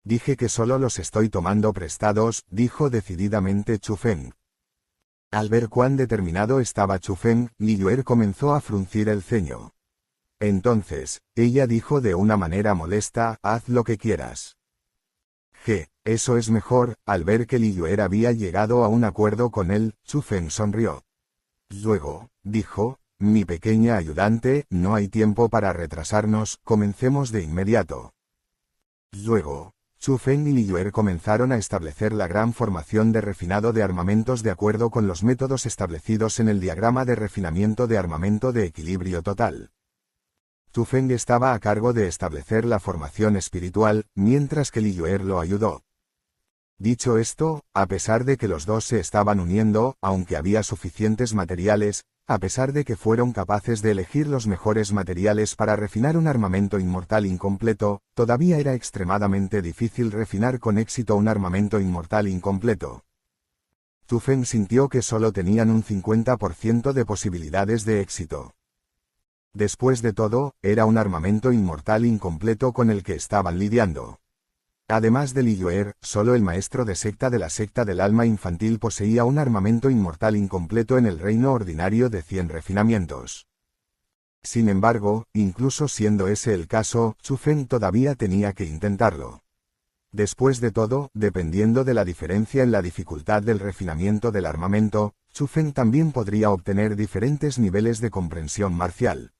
Dije que solo los estoy tomando prestados, dijo decididamente Chu Feng. Al ver cuán determinado estaba Chu Feng, Liyue comenzó a fruncir el ceño. Entonces, ella dijo de una manera molesta, haz lo que quieras. Eso es mejor. Al ver que Liyue había llegado a un acuerdo con él, Chu Feng sonrió. Luego, dijo, mi pequeña ayudante, no hay tiempo para retrasarnos, comencemos de inmediato. Luego, Chu Feng y Liyue comenzaron a establecer la gran formación de refinado de armamentos de acuerdo con los métodos establecidos en el diagrama de refinamiento de armamento de equilibrio total. Chu Feng estaba a cargo de establecer la formación espiritual, mientras que Liyue lo ayudó. Dicho esto, a pesar de que los dos se estaban uniendo, aunque había suficientes materiales, a pesar de que fueron capaces de elegir los mejores materiales para refinar un armamento inmortal incompleto, todavía era extremadamente difícil refinar con éxito un armamento inmortal incompleto. Chu Feng sintió que solo tenían un 50% de posibilidades de éxito. Después de todo, era un armamento inmortal incompleto con el que estaban lidiando. Además de Liyue, solo el maestro de secta de la secta del alma infantil poseía un armamento inmortal incompleto en el reino ordinario de 100 refinamientos. Sin embargo, incluso siendo ese el caso, Chu Feng todavía tenía que intentarlo. Después de todo, dependiendo de la diferencia en la dificultad del refinamiento del armamento, Chu Feng también podría obtener diferentes niveles de comprensión marcial.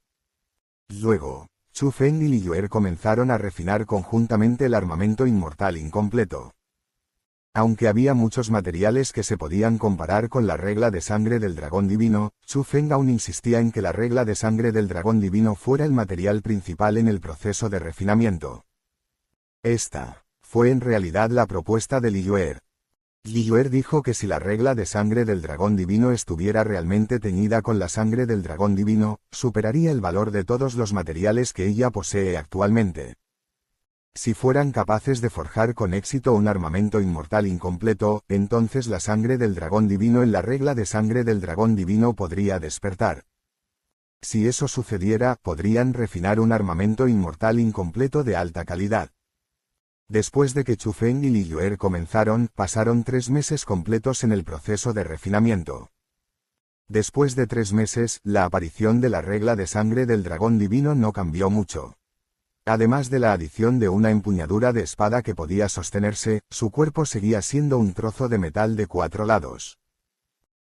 Luego, Chu Feng y Liyue comenzaron a refinar conjuntamente el armamento inmortal incompleto. Aunque había muchos materiales que se podían comparar con la regla de sangre del dragón divino, Chu Feng aún insistía en que la regla de sangre del dragón divino fuera el material principal en el proceso de refinamiento. Esta fue en realidad la propuesta de Liyue. Liyue dijo que si la regla de sangre del dragón divino estuviera realmente teñida con la sangre del dragón divino, superaría el valor de todos los materiales que ella posee actualmente. Si fueran capaces de forjar con éxito un armamento inmortal incompleto, entonces la sangre del dragón divino en la regla de sangre del dragón divino podría despertar. Si eso sucediera, podrían refinar un armamento inmortal incompleto de alta calidad. Después de que Chu Feng y Liyue pasaron 3 meses completos en el proceso de refinamiento. Después de 3 meses, la aparición de la regla de sangre del dragón divino no cambió mucho. Además de la adición de una empuñadura de espada que podía sostenerse, su cuerpo seguía siendo un trozo de metal de 4 lados.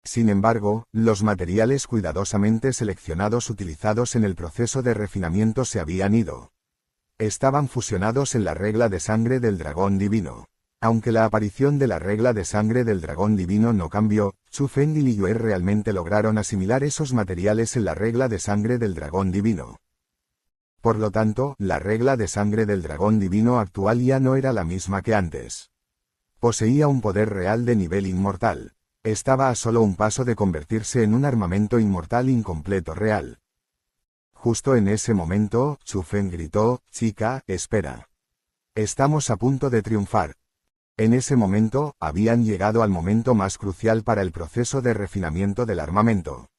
Sin embargo, los materiales cuidadosamente seleccionados utilizados en el proceso de refinamiento se habían ido. Estaban fusionados en la regla de sangre del dragón divino. Aunque la aparición de la regla de sangre del dragón divino no cambió, Chu Feng y Liyue realmente lograron asimilar esos materiales en la regla de sangre del dragón divino. Por lo tanto, la regla de sangre del dragón divino actual ya no era la misma que antes. Poseía un poder real de nivel inmortal. Estaba a solo un paso de convertirse en un armamento inmortal incompleto real. Justo en ese momento, Chu Feng gritó, chica, espera. Estamos a punto de triunfar. En ese momento, habían llegado al momento más crucial para el proceso de refinamiento del armamento.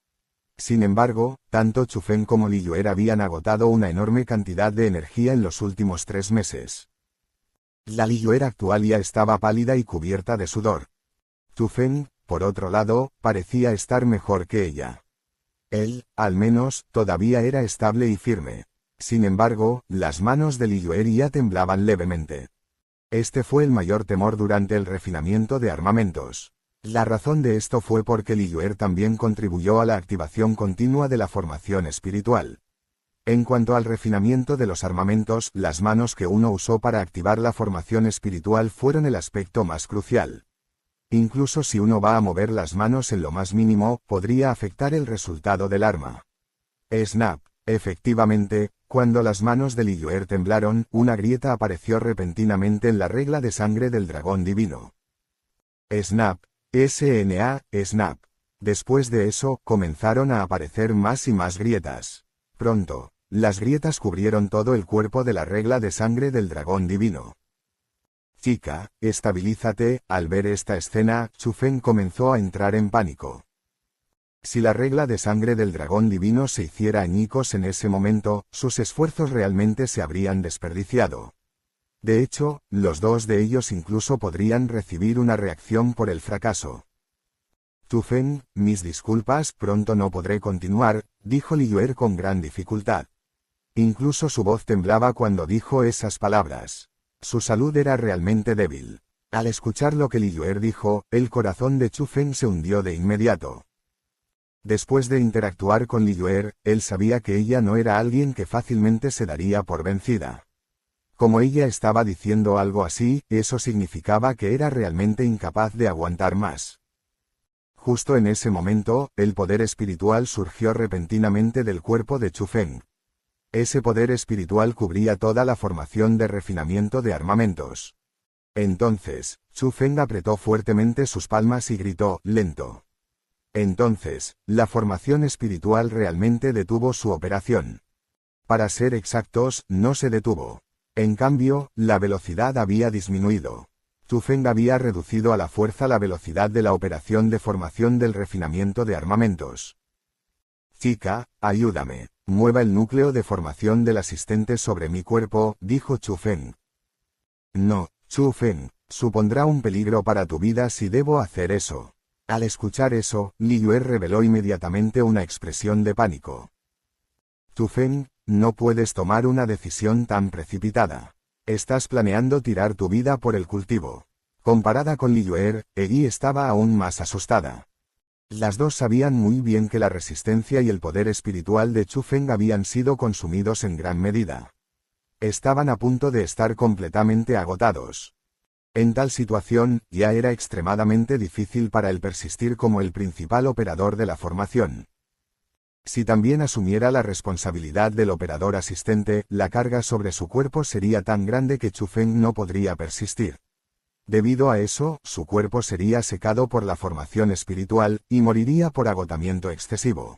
Sin embargo, tanto Chu Feng como Liyue habían agotado una enorme cantidad de energía en los últimos 3 meses. La Liyue actual ya estaba pálida y cubierta de sudor. Chu Feng, por otro lado, parecía estar mejor que ella. Él, al menos, todavía era estable y firme. Sin embargo, las manos de Liyue ya temblaban levemente. Este fue el mayor temor durante el refinamiento de armamentos. La razón de esto fue porque Liyue también contribuyó a la activación continua de la formación espiritual. En cuanto al refinamiento de los armamentos, las manos que uno usó para activar la formación espiritual fueron el aspecto más crucial. Incluso si uno va a mover las manos en lo más mínimo, podría afectar el resultado del arma. Snap. Efectivamente, cuando las manos de Liyue temblaron, una grieta apareció repentinamente en la regla de sangre del dragón divino. Snap. Snap. Después de eso, comenzaron a aparecer más y más grietas. Pronto, las grietas cubrieron todo el cuerpo de la regla de sangre del dragón divino. Chica, estabilízate. Al ver esta escena, Chu Feng comenzó a entrar en pánico. Si la regla de sangre del dragón divino se hiciera añicos en ese momento, sus esfuerzos realmente se habrían desperdiciado. De hecho, los dos de ellos incluso podrían recibir una reacción por el fracaso. Chu Feng, mis disculpas, pronto no podré continuar, dijo Liyue con gran dificultad. Incluso su voz temblaba cuando dijo esas palabras. Su salud era realmente débil. Al escuchar lo que Liyue dijo, el corazón de Chu Feng se hundió de inmediato. Después de interactuar con Liyue, él sabía que ella no era alguien que fácilmente se daría por vencida. Como ella estaba diciendo algo así, eso significaba que era realmente incapaz de aguantar más. Justo en ese momento, el poder espiritual surgió repentinamente del cuerpo de Chu Feng. Ese poder espiritual cubría toda la formación de refinamiento de armamentos. Entonces, Chu Feng apretó fuertemente sus palmas y gritó, lento. Entonces, la formación espiritual realmente detuvo su operación. Para ser exactos, no se detuvo. En cambio, la velocidad había disminuido. Chu Feng había reducido a la fuerza la velocidad de la operación de formación del refinamiento de armamentos. Chica, ayúdame. Mueva el núcleo de formación del asistente sobre mi cuerpo, dijo Chu Feng. No, Chu Feng, supondrá un peligro para tu vida si debo hacer eso. Al escuchar eso, Liyue reveló inmediatamente una expresión de pánico. Chu Feng, no puedes tomar una decisión tan precipitada. Estás planeando tirar tu vida por el cultivo. Comparada con Liyue, Yi estaba aún más asustada. Las dos sabían muy bien que la resistencia y el poder espiritual de Chu Feng habían sido consumidos en gran medida. Estaban a punto de estar completamente agotados. En tal situación, ya era extremadamente difícil para él persistir como el principal operador de la formación. Si también asumiera la responsabilidad del operador asistente, la carga sobre su cuerpo sería tan grande que Chu Feng no podría persistir. Debido a eso, su cuerpo sería secado por la formación espiritual, y moriría por agotamiento excesivo.